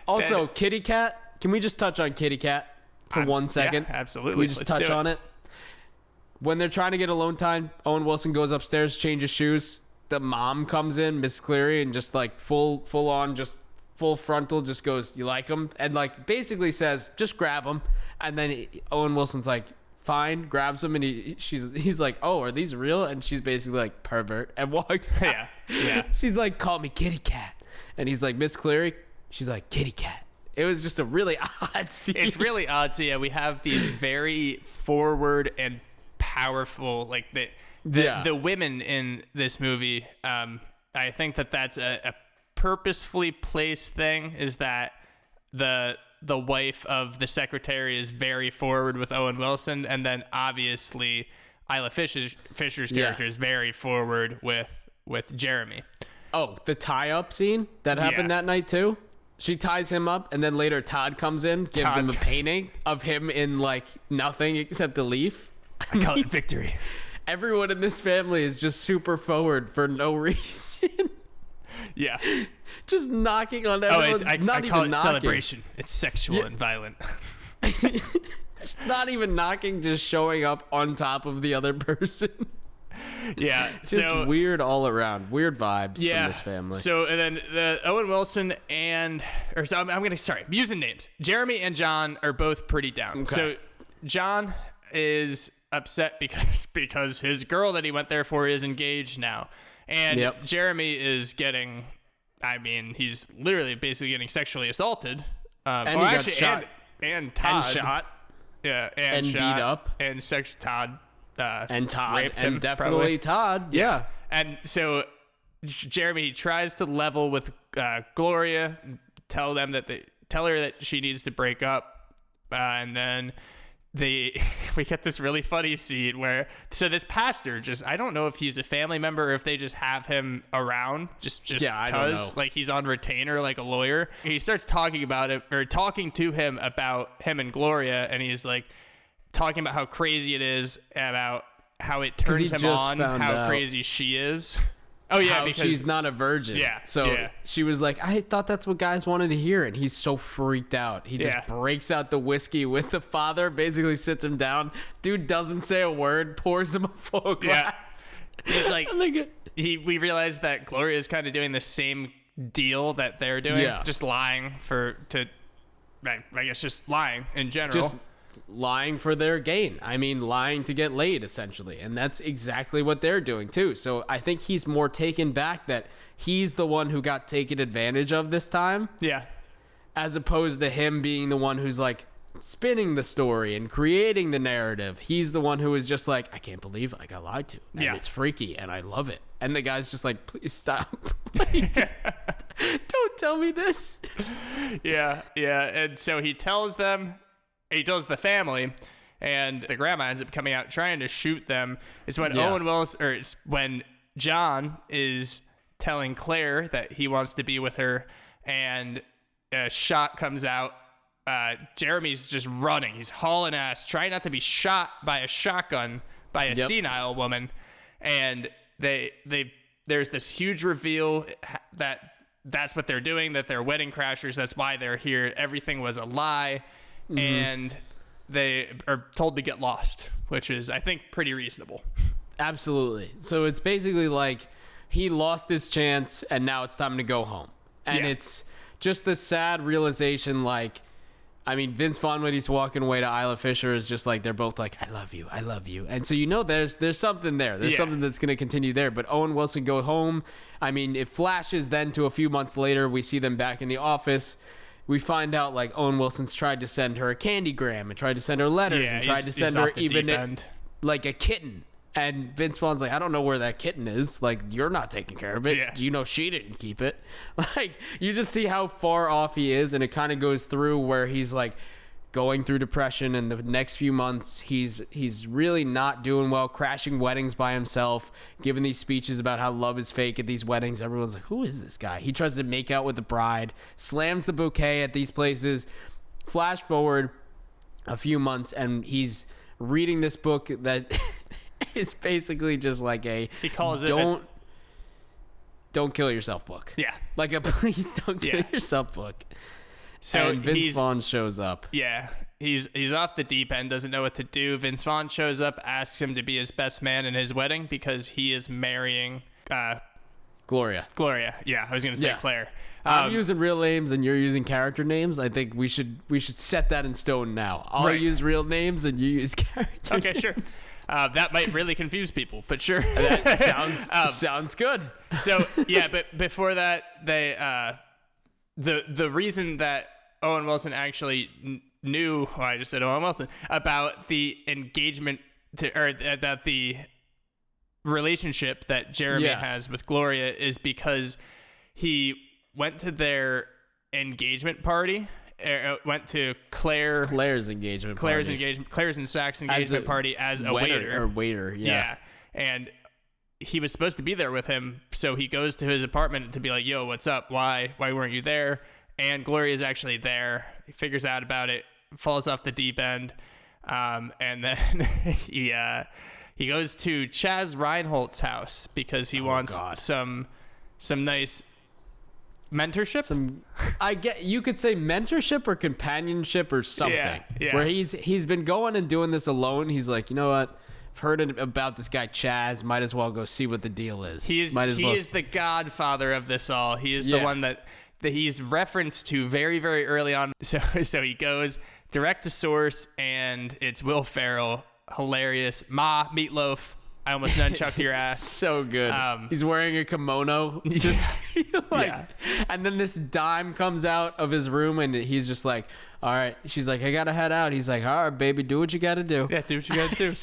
Also, Kitty Cat. Can we just touch on Kitty Cat for 1 second? Yeah, absolutely. Can we just touch on it? when they're trying to get alone time, Owen Wilson goes upstairs, changes shoes. The mom comes in, Miss Cleary, and just like full on, just full frontal, just goes, "You like him?" And like basically says, "Just grab him." And then Owen Wilson's like, "Fine," grabs him, and he's like, "Oh, are these real?" And she's basically like, "Pervert," and walks out. Yeah. She's like, "Call me kitty cat," and he's like, "Miss Cleary." She's like, "Kitty cat." It was just a really odd scene. It's really odd. So yeah, we have these very forward and powerful, like the women in this movie. I think that's a purposefully placed thing, is that the wife of the secretary is very forward with Owen Wilson, and then obviously Isla Fisher's character is very forward with Jeremy. Oh, the tie-up scene that happened that night too? She ties him up, and then later Todd comes in, gives him a painting of him in like nothing except a leaf. I call it victory. Everyone in this family is just super forward for no reason. Yeah. Just knocking on everyone's. I call it celebration. It's sexual and violent. It's not even knocking, just showing up on top of the other person. Yeah. Just weird all around. Weird vibes from this family. So, and then the Owen Wilson I'm using names. Jeremy and John are both pretty down. Okay. So John is upset because his girl that he went there for is engaged now. And Jeremy is getting, he's literally basically getting sexually assaulted. And he got shot. And Todd. And shot. Yeah. And shot, beat up. And Todd. And Todd. Raped him, and definitely probably. Todd. Yeah. And so Jeremy tries to level with Gloria, tell her that she needs to break up. And then we get this really funny scene where, so this pastor I don't know if he's a family member or if they just have him around just I don't know. like he's on retainer like a lawyer. He starts talking to him about him and Gloria, and he's like talking about how crazy it is, about how it turns him on, how crazy she is. Oh yeah, because she's not a virgin. Yeah. So she was like, "I thought that's what guys wanted to hear," and he's so freaked out. He just breaks out the whiskey with the father, basically sits him down. Dude doesn't say a word, pours him a full glass. He's like, we realized that Gloria is kind of doing the same deal that they're doing, just lying just lying in general. Just lying for their gain. Lying to get laid, essentially. And that's exactly what they're doing, too. So I think he's more taken back that he's the one who got taken advantage of this time. Yeah. As opposed to him being the one who's, like, spinning the story and creating the narrative. He's the one who is just like, "I can't believe I got lied to. And it's freaky, and I love it." And the guy's just like, "Please stop. Don't tell me this." Yeah. And so he tells the family, and the grandma ends up coming out trying to shoot them. It's when it's when John is telling Claire that he wants to be with her, and a shot comes out. Jeremy's just running. He's hauling ass, trying not to be shot by a shotgun by a senile woman. And there's this huge reveal that that's what they're doing, that they're wedding crashers. That's why they're here. Everything was a lie. Mm-hmm. And they are told to get lost, which is, I think, pretty reasonable. Absolutely. So it's basically like he lost his chance and now it's time to go home. And it's just the sad realization, like, Vince Vaughn, when he's walking away to Isla Fisher, is just like, they're both like, I love you. And so, there's something there. There's something that's going to continue there. But Owen Wilson go home. It flashes then to a few months later. We see them back in the office. We find out, like, Owen Wilson's tried to send her a candygram and tried to send her letters and tried to send her even like a kitten. And Vince Vaughn's like, "I don't know where that kitten is. Like, you're not taking care of it. Yeah. You know she didn't keep it." Like, you just see how far off he is, and it kind of goes through where he's, like, going through depression, and the next few months he's really not doing well, crashing weddings by himself, giving these speeches about how love is fake at these weddings. Everyone's like, "Who is this guy?" He tries to make out with the bride, slams the bouquet at these places. Flash forward a few months, and he's reading this book that is basically just like he calls it don't kill yourself book. Yeah. Like a please don't kill yourself book. So and Vince Vaughn shows up. Yeah. he's off the deep end, doesn't know what to do. Vince Vaughn shows up, asks him to be his best man in his wedding because he is marrying Gloria. Yeah, I was gonna say Yeah. Claire. I'm using real names and you're using character names. I think we should set that in stone now. I'll Right. use real names and you use character Okay, names. sure. That might really confuse people, but sure. That sounds good. So yeah, but before that, they the reason that Owen Wilson actually knew, I just said Owen Wilson, about the engagement that the relationship that Jeremy has with Gloria is because he went to their engagement party. Went to Claire's engagement party. Claire's and Zach's engagement party as a waiter. Yeah. And he was supposed to be there with him, so he goes to his apartment to be like, yo, what's up? Why weren't you there? And Gloria's actually there. He figures out about it, falls off the deep end, and then he goes to Chaz Reinholdt's house because he wants some nice mentorship. You could say mentorship or companionship or something. Yeah. Where he's been going and doing this alone. He's like, you know what? I've heard about this guy Chaz. Might as well go see what the deal is. He is the godfather of this all. He is the one that he's referenced to very, very early on. So he goes direct to source, and it's Will Ferrell. Hilarious. Ma, Meatloaf. I almost nunchucked your ass. So good. He's wearing a kimono. Just And then this dime comes out of his room, and he's just like, all right. She's like, I gotta head out. He's like, all right, baby, do what you gotta do. Yeah, do what you gotta do.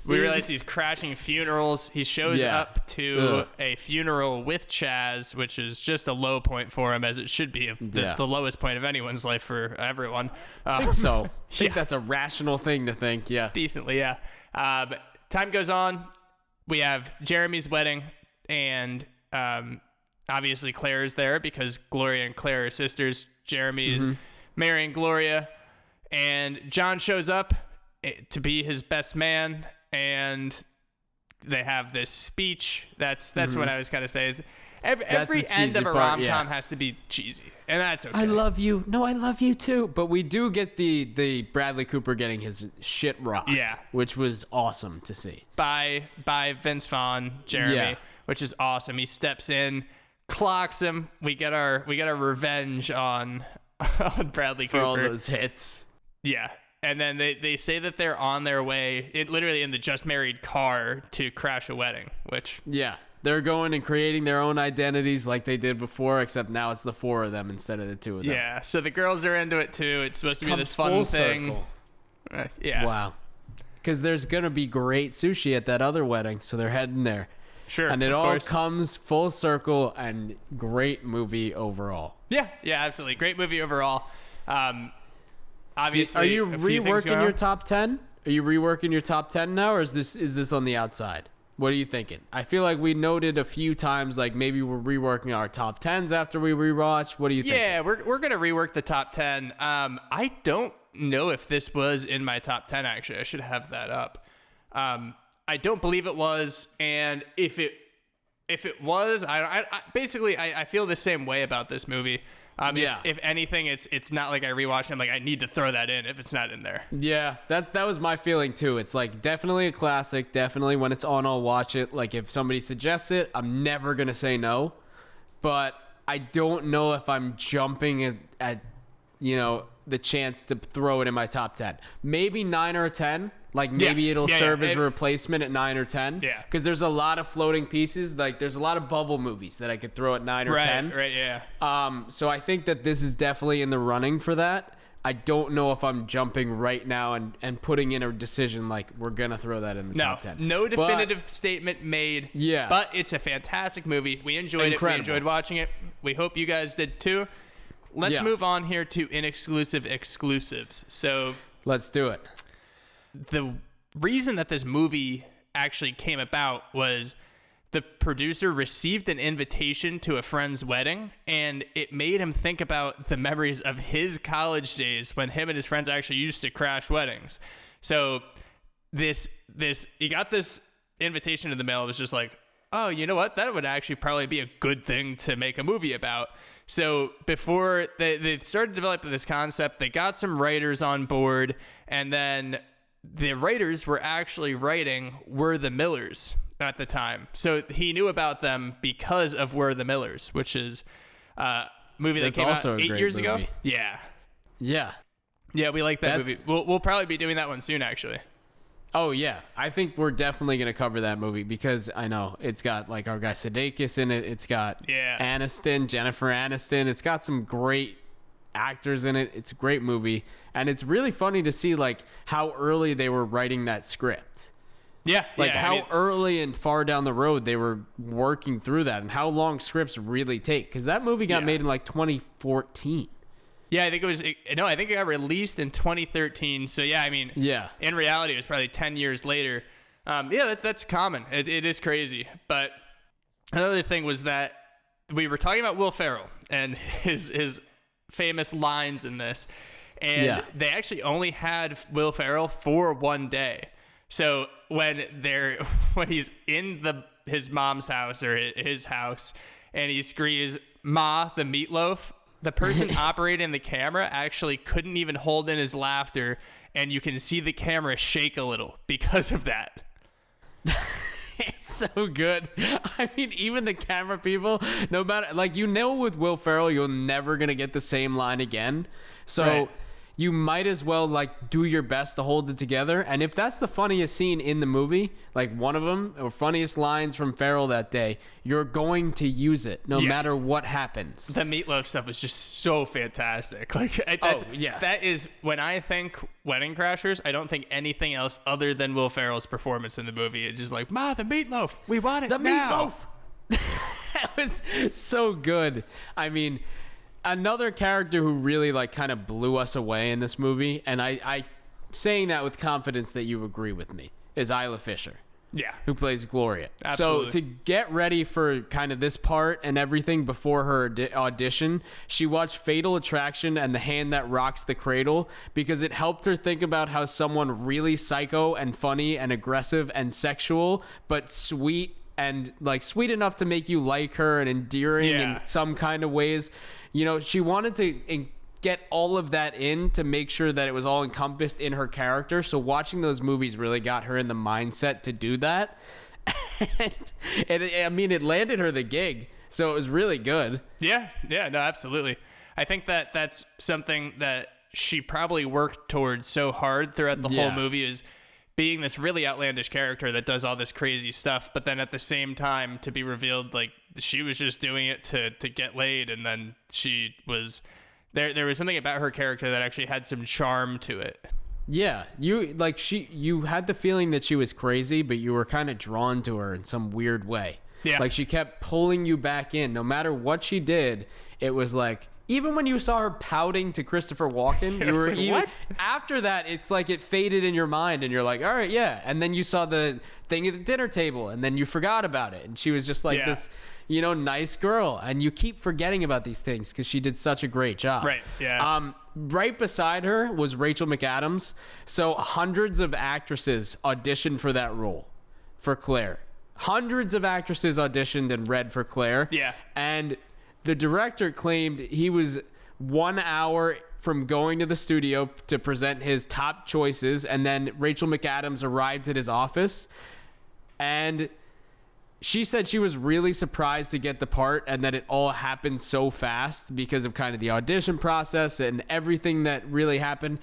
We realize he's crashing funerals. He shows up to a funeral with Chaz, which is just a low point for him, as it should be the lowest point of anyone's life for everyone. I think so. I think that's a rational thing to think. Yeah. Decently, yeah. Time goes on. We have Jeremy's wedding, and obviously Claire's there because Gloria and Claire are sisters. Jeremy is marrying Gloria, and John shows up to be his best man, and they have this speech. That's what I was going to say. Is every end of a rom-com has to be cheesy, and that's okay. I love you. No, I love you too. But we do get the Bradley Cooper getting his shit rocked. Yeah. Which was awesome to see. By Vince Vaughn, Jeremy, which is awesome. He steps in, clocks him. We get our revenge on Bradley Cooper for all those hits. Yeah. And then they say that they're on their way, literally in the just married car, to crash a wedding, which... Yeah. They're going and creating their own identities like they did before, except now it's the four of them instead of the two of them. Yeah, so the girls are into it too. It's supposed to be this fun thing. Yeah. Wow. Because there's going to be great sushi at that other wedding, so they're heading there. Sure, and it all comes full circle, and great movie overall. Yeah, absolutely. Great movie overall. Obviously, are you reworking your top 10? Are you reworking your top 10 now, or is this on the outside? What are you thinking? I feel like we noted a few times, like maybe we're reworking our top 10s after we rewatch. What do you think? Yeah, we're gonna rework the top 10. I don't know if this was in my top 10. Actually, I should have that up. I don't believe it was, and if it was, I feel the same way about this movie. If anything, it's not like I rewatched it. I'm like, I need to throw that in if it's not in there. Yeah, that was my feeling too. It's like definitely a classic. Definitely when it's on, I'll watch it. Like if somebody suggests it, I'm never gonna say no. But I don't know if I'm jumping at the chance to throw it in my top 10. Maybe 9 or 10. Like maybe it'll serve as a replacement at 9 or 10. Yeah. Because there's a lot of floating pieces. Like there's a lot of bubble movies that I could throw at 9 or 10. Right, yeah. So I think that this is definitely in the running for that. I don't know if I'm jumping right now and putting in a decision like we're going to throw that in the top 10. No definitive statement made. Yeah. But it's a fantastic movie. We enjoyed it. We enjoyed watching it. We hope you guys did too. Let's move on here to Inexclusive Exclusives. So let's do it. The reason that this movie actually came about was the producer received an invitation to a friend's wedding, and it made him think about the memories of his college days when him and his friends actually used to crash weddings. So he got this invitation in the mail. It was just like, oh, you know what? That would actually probably be a good thing to make a movie about. So before they started developing this concept, they got some writers on board, and then the writers were actually writing We're the Millers at the time. So he knew about them because of We're the Millers, which is a movie that came out 8 years ago. Yeah. Yeah. Yeah, we like that movie. We'll probably be doing that one soon, actually. Oh, yeah. I think we're definitely going to cover that movie because I know it's got like our guy Sudeikis in it. It's got Aniston, Jennifer Aniston. It's got some great actors in it. It's a great movie. And it's really funny to see like how early they were writing that script. Yeah. Like how early and far down the road they were working through that and how long scripts really take. Because that movie got made in like 2014. Yeah, I think it got released in 2013. So yeah, I mean, in reality, it was probably 10 years later. That's common. It is crazy. But another thing was that we were talking about Will Ferrell and his famous lines in this, and they actually only had Will Ferrell for one day. So when he's in his mom's house or his house, and he screams "Ma, the meatloaf," the person operating the camera actually couldn't even hold in his laughter, and you can see the camera shake a little because of that. It's so good. I mean, even the camera people, no matter, like, with Will Ferrell, you're never going to get the same line again. So you might as well, like, do your best to hold it together. And if that's the funniest scene in the movie, like one of them, or funniest lines from Ferrell that day, you're going to use it no matter what happens. The meatloaf stuff was just so fantastic. Like, that is, when I think Wedding Crashers, I don't think anything else other than Will Ferrell's performance in the movie. It's just like, Ma, the meatloaf, we want it the now. Meatloaf. That was so good. I mean, another character who really like kind of blew us away in this movie, and I saying that with confidence that you agree with me, is Isla Fisher. Yeah. Who plays Gloria. Absolutely. So to get ready for kind of this part and everything before her audition, she watched Fatal Attraction and The Hand That Rocks the Cradle because it helped her think about how someone really psycho and funny and aggressive and sexual, but sweet and like sweet enough to make you like her and endearing in some kind of ways. You know, she wanted to get all of that in to make sure that it was all encompassed in her character. So watching those movies really got her in the mindset to do that. And it landed her the gig. So it was really good. Yeah, no, absolutely. I think that that's something that she probably worked towards so hard throughout the whole movie, is being this really outlandish character that does all this crazy stuff, but then at the same time to be revealed like she was just doing it to get laid, and then she was there was something about her character that actually had some charm to it. Yeah, you had the feeling that she was crazy, but you were kind of drawn to her in some weird way. Yeah. Like she kept pulling you back in. No matter what she did, it was like, even when you saw her pouting to Christopher Walken, you were like, what? After that, it's like it faded in your mind, and you're like, all right, yeah. And then you saw the thing at the dinner table, and then you forgot about it. And she was just like this, nice girl. And you keep forgetting about these things because she did such a great job. Right, yeah. Right beside her was Rachel McAdams. So hundreds of actresses auditioned for that role for Claire. Hundreds of actresses auditioned and read for Claire. Yeah. And the director claimed he was 1 hour from going to the studio to present his top choices, and then Rachel McAdams arrived at his office, and she said she was really surprised to get the part and that it all happened so fast because of kind of the audition process and everything that really happened.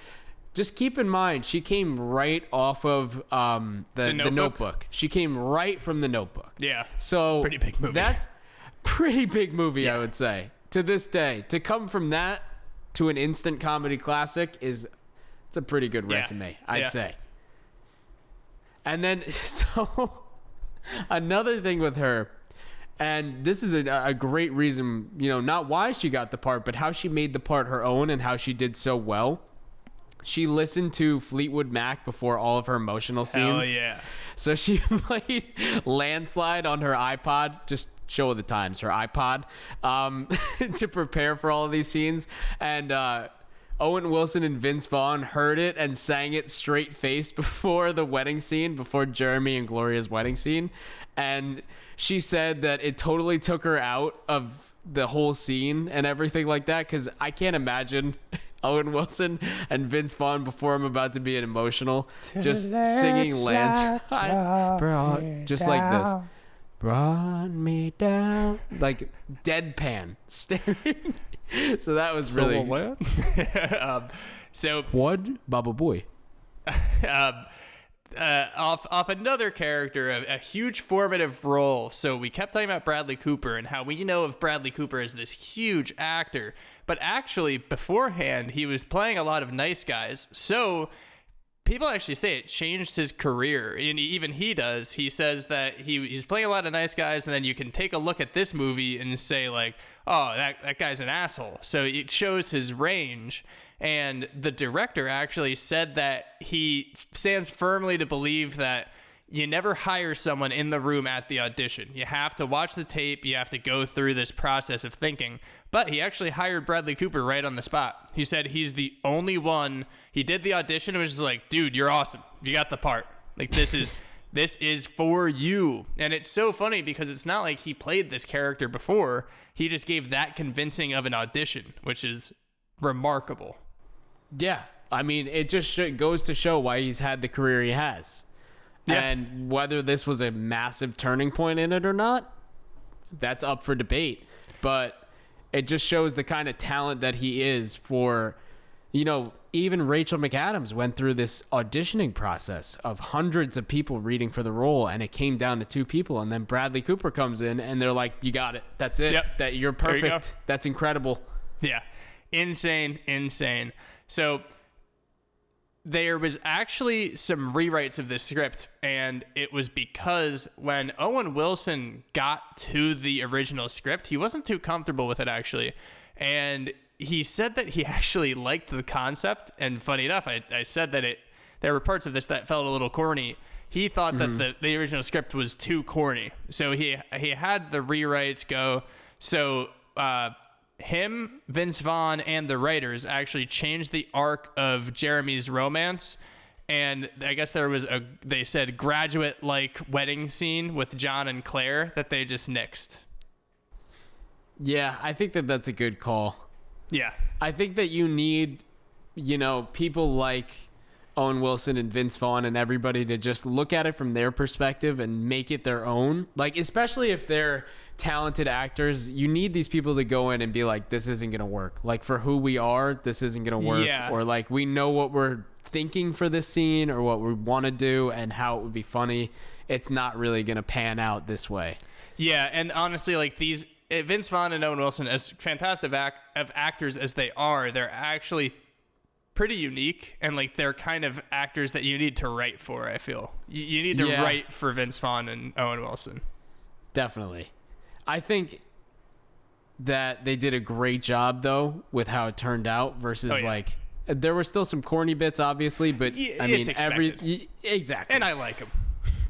Just keep in mind, she came right off of the Notebook. She came right from the Notebook. Yeah. So pretty big movie. That's pretty big movie, I would say. To this day, to come from that to an instant comedy classic it's a pretty good resume, I'd say. And then, so another thing with her, and this is a great reason, not why she got the part, but how she made the part her own and how she did so well. She listened to Fleetwood Mac before all of her emotional scenes. Hell yeah. So she played Landslide on her iPod, just show of the times, her iPod, to prepare for all of these scenes. And Owen Wilson and Vince Vaughn heard it and sang it straight faced before the wedding scene, before Jeremy and Gloria's wedding scene. And she said that it totally took her out of the whole scene and everything like that, because I can't imagine Owen Wilson and Vince Vaughn before I'm about to be an emotional, just singing Lance, just like this. Brought me down, like deadpan staring. So that was really so what Baba Boy. Off another character, a huge formative role. So we kept talking about Bradley Cooper and how we know of Bradley Cooper as this huge actor, but actually beforehand he was playing a lot of nice guys. So people actually say it changed his career, and even he does. He says that he's playing a lot of nice guys, and then you can take a look at this movie and say like, oh, that guy's an asshole. So it shows his range. And the director actually said that he stands firmly to believe that you never hire someone in the room at the audition. You have to watch the tape. You have to go through this process of thinking. But he actually hired Bradley Cooper right on the spot. He said he's the only one. He did the audition and was just like, dude, you're awesome. You got the part. Like, this is for you. And it's so funny because it's not like he played this character before. He just gave that convincing of an audition, which is remarkable. Yeah. I mean, it just goes to show why he's had the career he has. Yeah. And whether this was a massive turning point in it or not, that's up for debate. But it just shows the kind of talent that he is for, even Rachel McAdams went through this auditioning process of hundreds of people reading for the role, and it came down to 2 people. And then Bradley Cooper comes in, and they're like, you got it. That's it. Yep. That you're perfect. You That's incredible. Yeah. Insane. So there was actually some rewrites of this script, and it was because when Owen Wilson got to the original script, he wasn't too comfortable with it, actually. And he said that he actually liked the concept, and funny enough, I said that there were parts of this that felt a little corny. He thought that the original script was too corny, so he had the rewrites go. So him, Vince Vaughn, and the writers actually changed the arc of Jeremy's romance, and I guess there was they said graduate-like wedding scene with John and Claire that they just nixed. Yeah, I think that's a good call. Yeah. I think that you need, people like Owen Wilson and Vince Vaughn and everybody to just look at it from their perspective and make it their own. Like, especially if they're talented actors, you need these people to go in and be like, this isn't going to work. Like, for who we are, this isn't going to work. Yeah. Or like, we know what we're thinking for this scene or what we want to do and how it would be funny. It's not really going to pan out this way. Yeah, and honestly, like these Vince Vaughn and Owen Wilson, as fantastic of actors as they are, they're actually pretty unique, and like they're kind of actors that you need to write for. I feel you need to write for Vince Vaughn and Owen Wilson. Definitely. I think that they did a great job though with how it turned out versus like there were still some corny bits obviously, but I mean exactly. And I like them.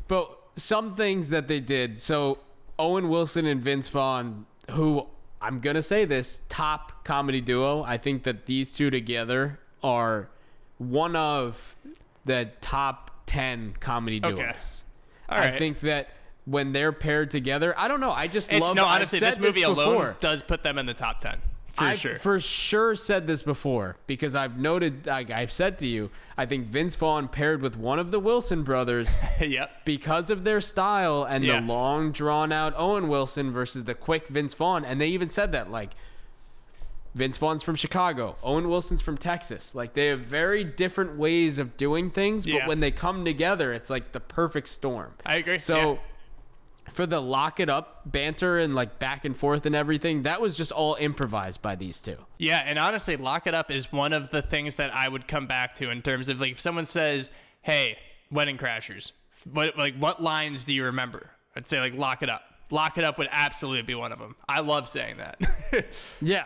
But some things that they did. So Owen Wilson and Vince Vaughn, who I'm going to say this, top comedy duo. I think that these two together are one of the top 10 comedy duos. Okay. All right. I think that when they're paired together, I don't know. I just love. No, honestly, this movie alone before. does put them in the top 10 I've for sure said this before because I've noted. I've said to you, I think Vince Vaughn paired with one of the Wilson brothers. Yep. Because of their style and the long, drawn out Owen Wilson versus the quick Vince Vaughn, and they even said that like. Vince Vaughn's from Chicago. Owen Wilson's from Texas. Like, they have very different ways of doing things, but when they come together, it's like the perfect storm. I agree. So, for the lock it up banter and like back and forth and everything, that was just all improvised by these two. Yeah, and honestly, lock it up is one of the things that I would come back to in terms of like if someone says, "Hey, Wedding Crashers," what lines do you remember? I'd say like lock it up. Lock it up would absolutely be one of them. I love saying that. Yeah.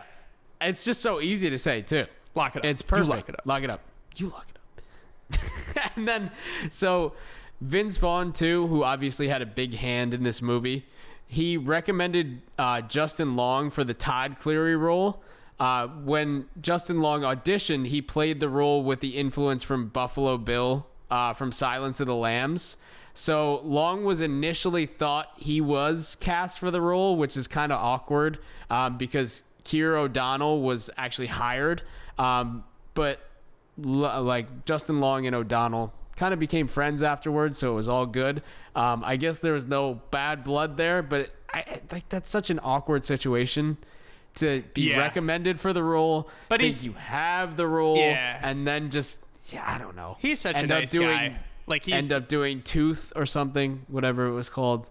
It's just so easy to say, too. Lock it up. It's perfect. You lock it up. Lock it up. You lock it up. And then, so Vince Vaughn, too, who obviously had a big hand in this movie, he recommended Justin Long for the Todd Cleary role. When Justin Long auditioned, he played the role with the influence from Buffalo Bill from Silence of the Lambs. So Long was initially thought he was cast for the role, which is kind of awkward because Keir O'Donnell was actually hired. But like Justin Long and O'Donnell kind of became friends afterwards, so it was all good. I guess there was no bad blood there, but like that's such an awkward situation to be recommended for the role. But you have the role, and then just I don't know. He's such a nice guy. Like end up doing Tooth or something, whatever it was called.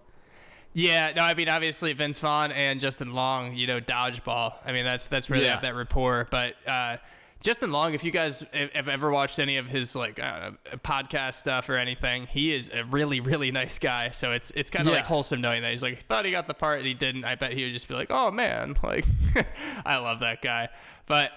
Yeah, no, I mean obviously Vince Vaughn and Justin Long, Dodgeball. I mean that's really have that rapport. But Justin Long, if you guys have ever watched any of his like podcast stuff or anything, he is a really, really nice guy. So it's kind of like wholesome knowing that he's like thought he got the part and he didn't. I bet he would just be like, oh man, like I love that guy. But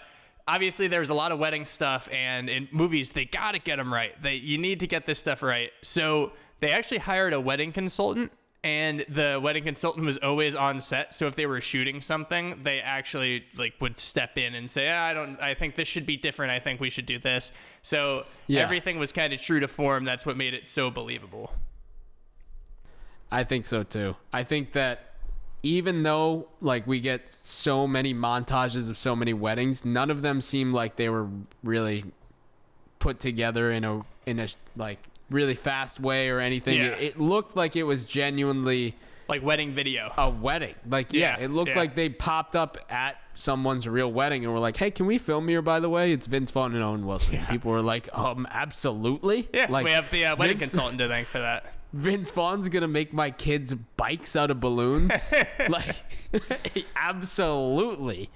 obviously there's a lot of wedding stuff, and in movies they gotta get them right. You need to get this stuff right. So they actually hired a wedding consultant. And the wedding consultant was always on set, so if they were shooting something, they actually like would step in and say, I think this should be different. I think we should do this. So everything was kind of true to form. That's what made it so believable. I think so too. I think that even though like we get so many montages of so many weddings, none of them seem like they were really put together in a like really fast way or anything. It looked like it was genuinely like wedding video, a wedding. Like it looked like they popped up at someone's real wedding and were like, hey, can we film here, by the way? It's Vince Vaughn and Owen Wilson. People were like, absolutely. Like, we have the wedding consultant to thank for that. Vince Vaughn's gonna make my kids bikes out of balloons. Like absolutely.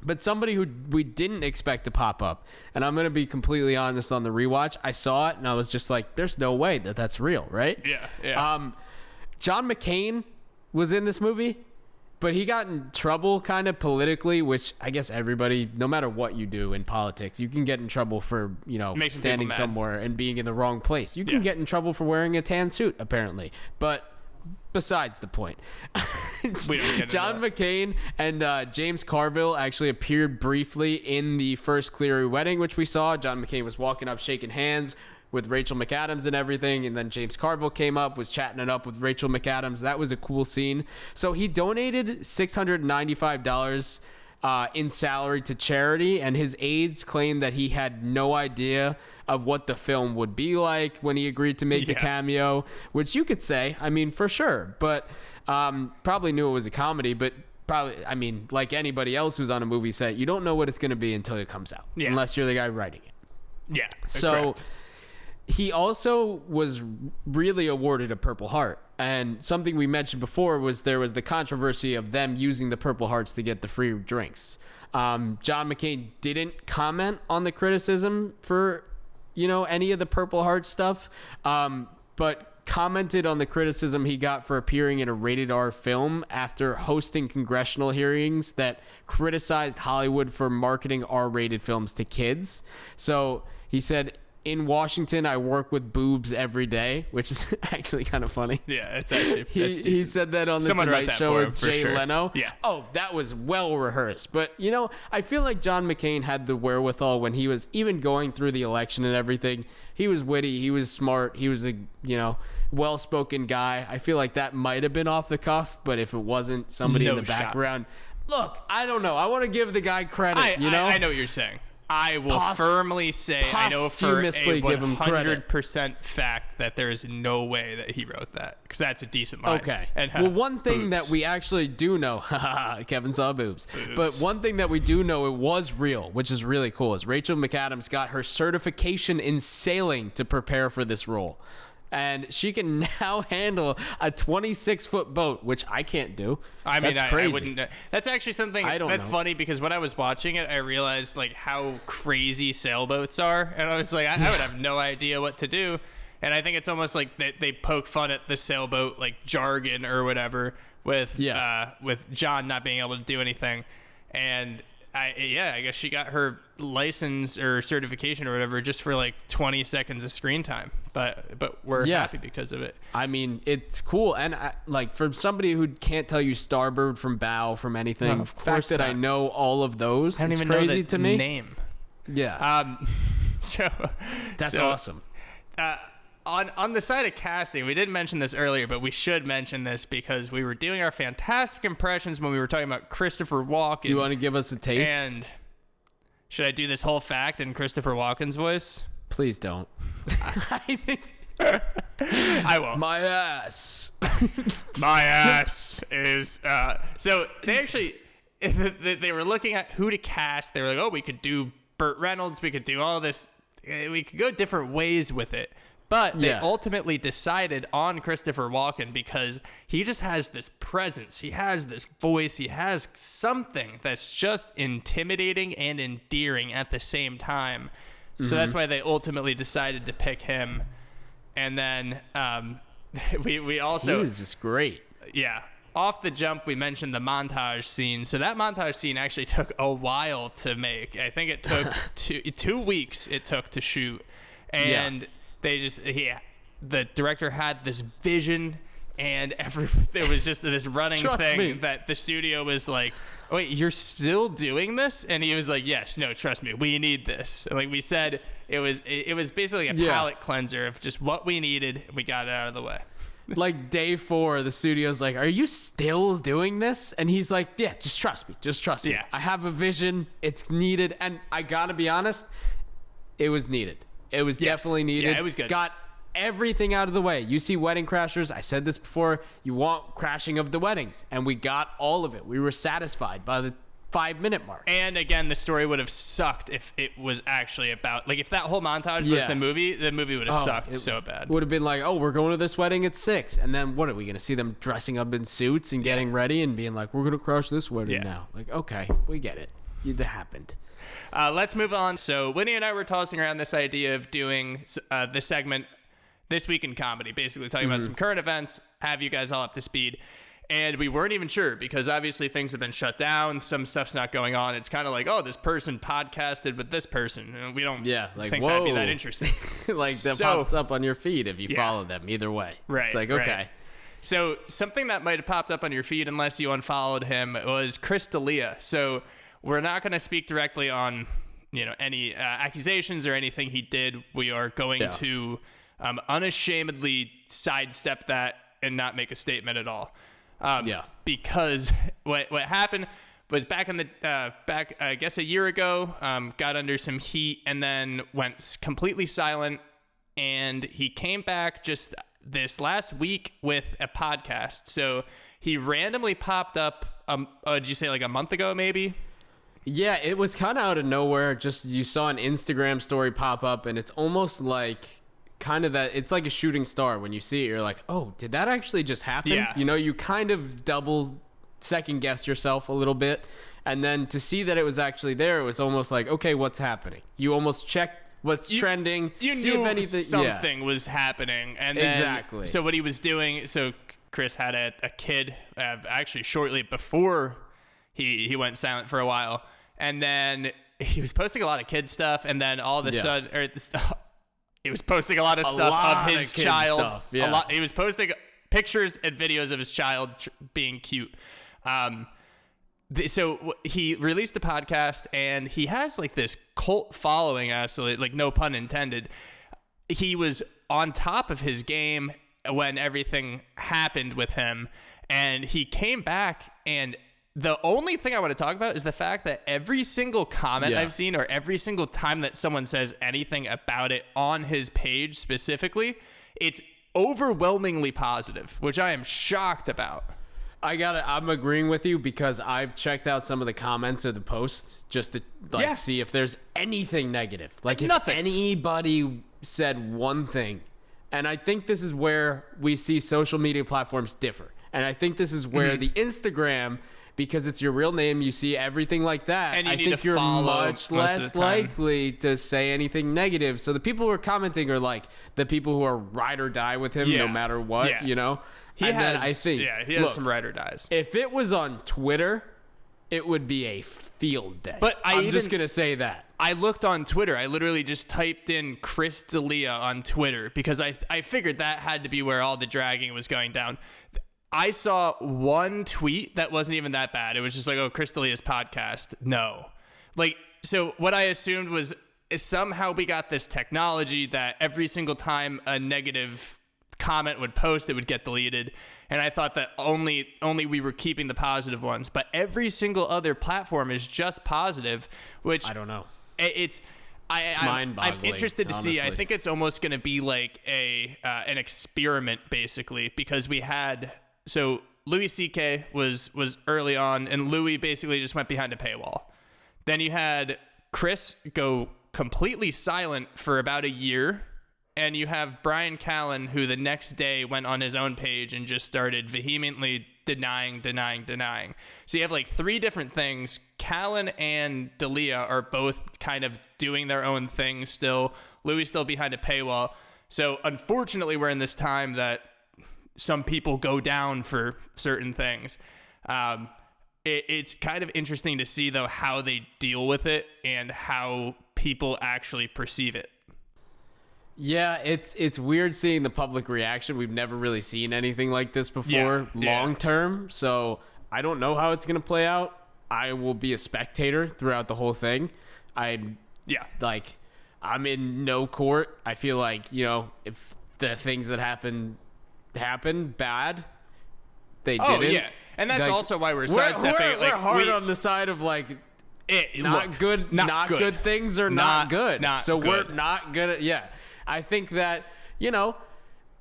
But somebody who we didn't expect to pop up, and I'm going to be completely honest on the rewatch, I saw it and I was just like, there's no way that that's real, right? Yeah. John McCain was in this movie, but he got in trouble kind of politically, which I guess everybody, no matter what you do in politics, you can get in trouble for, standing somewhere and being in the wrong place. You can get in trouble for wearing a tan suit, apparently. But besides the point, John McCain and James Carville actually appeared briefly in the first Cleary wedding, which we saw. John McCain was walking up, shaking hands with Rachel McAdams and everything, and then James Carville came up, was chatting it up with Rachel McAdams. That was a cool scene. So he donated $695 in salary to charity, and his aides claimed that he had no idea of what the film would be like when he agreed to make the cameo, which you could say, I mean, for sure, but probably knew it was a comedy, but probably, I mean, like anybody else who's on a movie set, you don't know what it's going to be until it comes out, unless you're the guy writing it. Yeah. So correct. He also was really awarded a Purple Heart. And something we mentioned before was there was the controversy of them using the Purple Hearts to get the free drinks. John McCain didn't comment on the criticism for, any of the Purple Heart stuff, but commented on the criticism he got for appearing in a rated R film after hosting congressional hearings that criticized Hollywood for marketing R-rated films to kids. So he said, in Washington, I work with boobs every day, which is actually kind of funny. Yeah, it's actually he said that on the Tonight Show with Jay Leno. Yeah. Oh, that was well rehearsed. But I feel like John McCain had the wherewithal when he was even going through the election and everything. He was witty. He was smart. He was a well-spoken guy. I feel like that might have been off the cuff, but if it wasn't, somebody in the background. Look, I don't know. I want to give the guy credit. I know what you're saying. I will firmly say I know for a 100% fact that there is no way that he wrote that, because that's a decent line. Okay. And one thing that we actually do know, Kevin saw boobs, but one thing that we do know it was real, which is really cool, is Rachel McAdams got her certification in sailing to prepare for this role. And she can now handle a 26-foot boat, which I can't do. I mean, that's crazy. I wouldn't. That's actually something that's funny, because when I was watching it, I realized like how crazy sailboats are, and I was like, I would have no idea what to do. And I think it's almost like they poke fun at the sailboat like jargon or whatever with John not being able to do anything. And I guess she got her license or certification or whatever just for like 20 seconds of screen time, but we're happy because of it. I mean, it's cool, and like for somebody who can't tell you starboard from bow from anything, the fact that I know all of those is crazy to me. Name. Yeah. So that's awesome. On the side of casting, we didn't mention this earlier, but we should mention this because we were doing our fantastic impressions when we were talking about Christopher Walken. Do you want to give us a taste? And should I do this whole fact in Christopher Walken's voice? Please don't. I think I won't. my ass. My ass is so they actually they were looking at who to cast. They were like, oh, we could do Burt Reynolds, we could do all this, we could go different ways with it, but they ultimately decided on Christopher Walken because he just has this presence, he has this voice, he has something that's just intimidating and endearing at the same time. So that's why they ultimately decided to pick him. And then we also... He was just great. Yeah. Off the jump, we mentioned the montage scene. So that montage scene actually took a while to make. I think it took 2 weeks it took to shoot. And they just... the director had this vision, and there was just this running thing that the studio was like, wait, you're still doing this? And he was like, yes, no, trust me, we need this. And like we said, it was basically a palate cleanser of just what we needed. We got it out of the way. Like day 4, the studio's like, are you still doing this? And he's like, yeah, just trust me. Yeah. I have a vision. It's needed. And I gotta be honest, it was needed. It was definitely needed. Yeah, it was good. Got everything out of the way. You see Wedding Crashers, I said this before, you want crashing of the weddings, and we got all of it. We were satisfied by the 5-minute mark. And again, the story would have sucked if it was actually about, like, if that whole montage was the movie would have sucked so bad. Would have been like, oh, we're going to this wedding at 6, and then what are we going to see them dressing up in suits and getting ready and being like, we're going to crash this wedding now. Like, okay, we get it. That happened. Let's move on. So Winnie and I were tossing around this idea of doing the segment This Week in Comedy, basically talking about some current events, have you guys all up to speed. And we weren't even sure because obviously things have been shut down. Some stuff's not going on. It's kind of like, oh, this person podcasted with this person. And we don't think that'd be that interesting. Like that pops up on your feed if you follow them either way. Right. It's like, okay. Right. So something that might have popped up on your feed unless you unfollowed him was Chris Delia. So we're not going to speak directly on, any accusations or anything he did. We are going to unashamedly sidestep that and not make a statement at all. Because what happened was back in the I guess a year ago, got under some heat and then went completely silent, and he came back just this last week with a podcast. So he randomly popped up. Did you say like a month ago, maybe? Yeah, it was kind of out of nowhere. Just you saw an Instagram story pop up, and it's almost like kind of that. It's like a shooting star. When you see it, you're like, oh, did that actually just happen? Yeah. You kind of double second guess yourself a little bit, and then to see that it was actually there, it was almost like, okay, what's happening? You almost check what's trending. You see knew if anything, something was happening, and then, exactly. So what he was doing. So Chris had a kid actually shortly before he went silent for a while, and then he was posting a lot of kid stuff, and then all of a sudden, he was posting a lot of stuff of his child. Stuff, yeah. A lot. He was posting pictures and videos of his child being cute. So he released the podcast, and he has like this cult following, absolutely, like no pun intended. He was on top of his game when everything happened with him, and he came back, and the only thing I want to talk about is the fact that every single comment I've seen, or every single time that someone says anything about it on his page specifically, it's overwhelmingly positive, which I am shocked about. I'm agreeing with you because I've checked out some of the comments of the posts just to see if there's anything negative. Like if nothing. Anybody said one thing. And I think this is where we see social media platforms differ. And I think this is where the Instagram, because it's your real name, you see everything like that. And you I need think to you're follow much most of less the time. likely to say anything negative. So the people who are commenting are like the people who are ride or die with him no matter what, He has some ride or dies. If it was on Twitter, it would be a field day. But I'm just going to say that. I looked on Twitter. I literally just typed in Chris Delia on Twitter because I figured that had to be where all the dragging was going down. I saw one tweet that wasn't even that bad. It was just like, oh, Chris Delia's podcast. No. So what I assumed was somehow we got this technology that every single time a negative comment would post, it would get deleted. And I thought that only we were keeping the positive ones, but every single other platform is just positive, which I don't know. It's mind-boggling. I'm interested to see. I think it's almost going to be like an experiment, basically, because we had Louis C.K. was early on, and Louis basically just went behind a paywall. Then you had Chris go completely silent for about a year, and you have Brian Callen, who the next day went on his own page and just started vehemently denying. So you have like 3 different things. Callen and Delia are both kind of doing their own thing still. Louis still behind a paywall. So unfortunately, we're in this time that some people go down for certain things. It's kind of interesting to see, though, how they deal with it and how people actually perceive it. Yeah, it's weird seeing the public reaction. We've never really seen anything like this before long term. So I don't know how it's going to play out. I will be a spectator throughout the whole thing. I'm in no court. I feel like, if the things that happen bad, they didn't. Oh, yeah. And that's also why we're sidestepping. We're hard on the side of good things are not good. We're not gonna. Yeah, I think that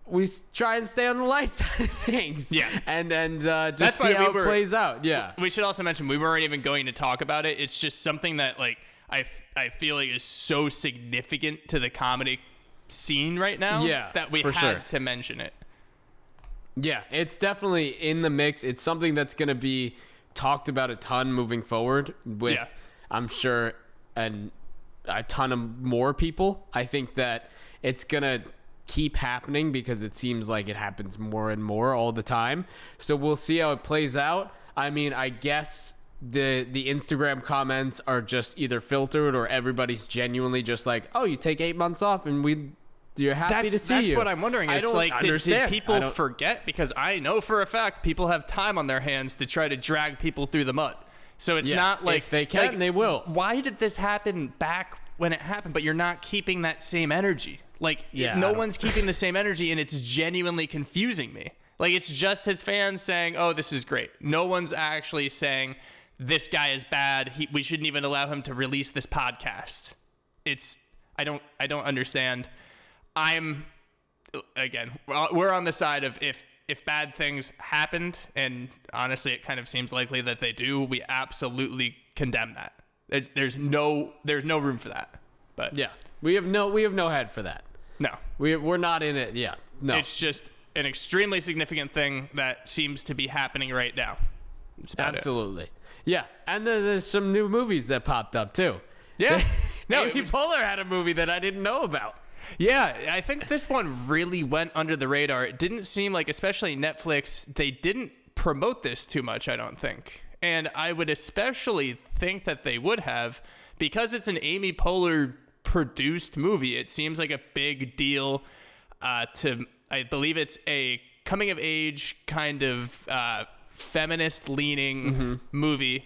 we try and stay on the light side of things. Yeah, and just that's see how it plays out. Yeah, we should also mention we weren't even going to talk about it. It's just something that I feel like is so significant to the comedy scene right now. Yeah, that we had to mention it. Yeah, it's definitely in the mix. It's something that's going to be talked about a ton moving forward with, I'm sure, a ton of more people. I think that it's going to keep happening because it seems like it happens more and more all the time. So we'll see how it plays out. I mean, I guess the Instagram comments are just either filtered or everybody's genuinely just like, oh, you take 8 months off and you're happy to see you. That's what I'm wondering. It's like, did people forget? Because I know for a fact people have time on their hands to try to drag people through the mud. So it's not like if they can, they will. Why did this happen back when it happened? But you're not keeping that same energy. No one's keeping the same energy, and it's genuinely confusing me. It's just his fans saying, "Oh, this is great." No one's actually saying this guy is bad. We shouldn't even allow him to release this podcast. I don't understand. We're on the side of if bad things happened, and honestly, it kind of seems likely that they do, we absolutely condemn that. There's no room for that. But yeah, we have no head for that. No, we're not in it. Yeah, no, it's just an extremely significant thing that seems to be happening right now. Absolutely. Yeah, and then there's some new movies that popped up too. Yeah, Amy Poehler had a movie that I didn't know about. Yeah, I think this one really went under the radar. It didn't seem like, especially Netflix, they didn't promote this too much, I don't think. And I would especially think that they would have, because it's an Amy Poehler produced movie. It seems like a big deal I believe it's a coming of age kind of feminist leaning movie.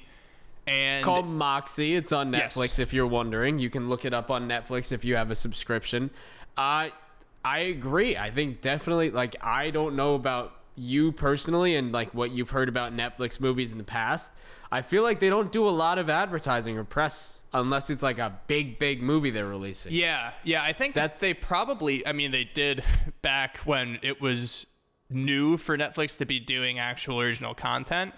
And it's called Moxie. It's on Netflix, if you're wondering. You can look it up on Netflix if you have a subscription. I agree. I think definitely, I don't know about you personally and what you've heard about Netflix movies in the past. I feel like they don't do a lot of advertising or press unless it's a big movie they're releasing. Yeah. I think that they probably, they did back when it was new for Netflix to be doing actual original content.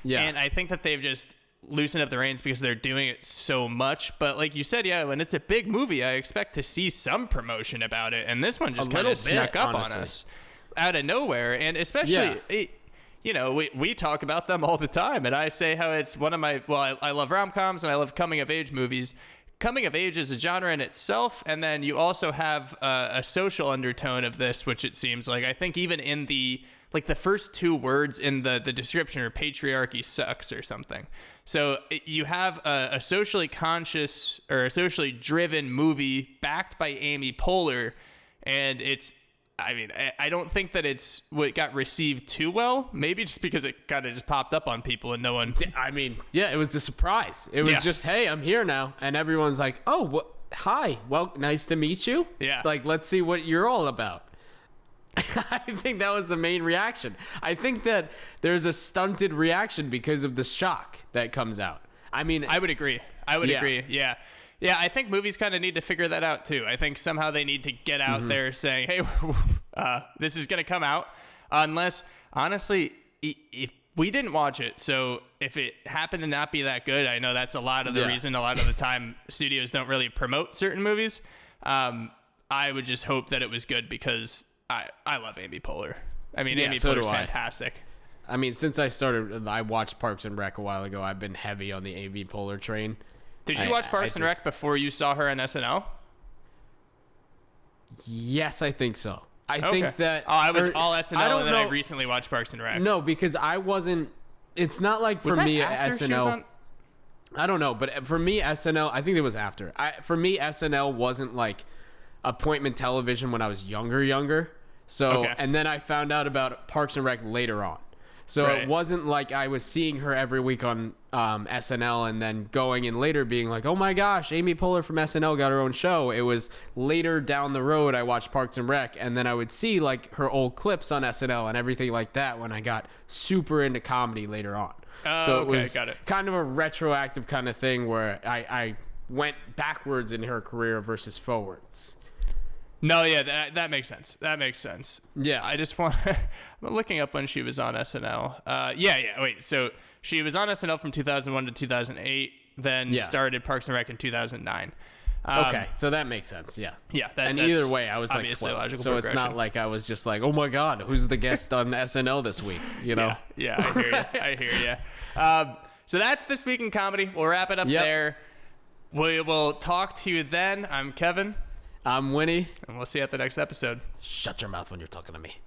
Yeah. And I think that they've just loosen up the reins because they're doing it so much. But like you said, when it's a big movie, I expect to see some promotion about it. And this one just kind of snuck up on us out of nowhere. And especially, we talk about them all the time. And I say how it's one of my, I love rom-coms and I love coming of age movies. Coming of age is a genre in itself. And then you also have a social undertone of this, which it seems like, I think even in the first 2 words in the description are patriarchy sucks or something. So you have a socially conscious or a socially driven movie backed by Amy Poehler. And I don't think that it's what got received too well. Maybe just because it kind of just popped up on people and no one. It was a surprise. It was just, hey, I'm here now. And everyone's like, oh, hi, well, nice to meet you. Yeah. Like, let's see what you're all about. I think that was the main reaction. I think that there's a stunted reaction because of the shock that comes out. I mean, I would agree. Agree. Yeah. Yeah, I think movies kind of need to figure that out too. I think somehow they need to get out there saying, hey, this is going to come out. Unless, honestly, if we didn't watch it, so if it happened to not be that good, I know that's a lot of the reason a lot of the time studios don't really promote certain movies. I would just hope that it was good because I love Amy Poehler. I mean, Amy Poehler's fantastic. I mean, since I watched Parks and Rec a while ago, I've been heavy on the Amy Poehler train. Did you watch Parks and Rec before you saw her on SNL? Yes, I think so. I think that... Oh, I was all SNL, and then I recently watched Parks and Rec. No, because I wasn't... It's not like for me SNL... I don't know, but for me, SNL... I think it was after. For me, SNL wasn't like appointment television when I was younger. So, and then I found out about Parks and Rec later on. So it wasn't like I was seeing her every week on SNL and then going in later being like, oh my gosh, Amy Poehler from SNL got her own show. It was later down the road I watched Parks and Rec, and then I would see like her old clips on SNL and everything like that when I got super into comedy later on. So it was kind of a retroactive kind of thing where I went backwards in her career versus forwards. No, yeah, that makes sense. That makes sense. Yeah. I just want I'm looking up when she was on SNL. Wait, so she was on SNL from 2001 to 2008, then started Parks and Rec in 2009. Okay, so that makes sense, yeah. Yeah. And either way, I was like 12, so it's not like I was just like, oh my God, who's the guest on SNL this week, you know? Yeah, I hear you. So that's This Week in Comedy. We'll wrap it up there. We will talk to you then. I'm Kevin. I'm Winnie. And we'll see you at the next episode. Shut your mouth when you're talking to me.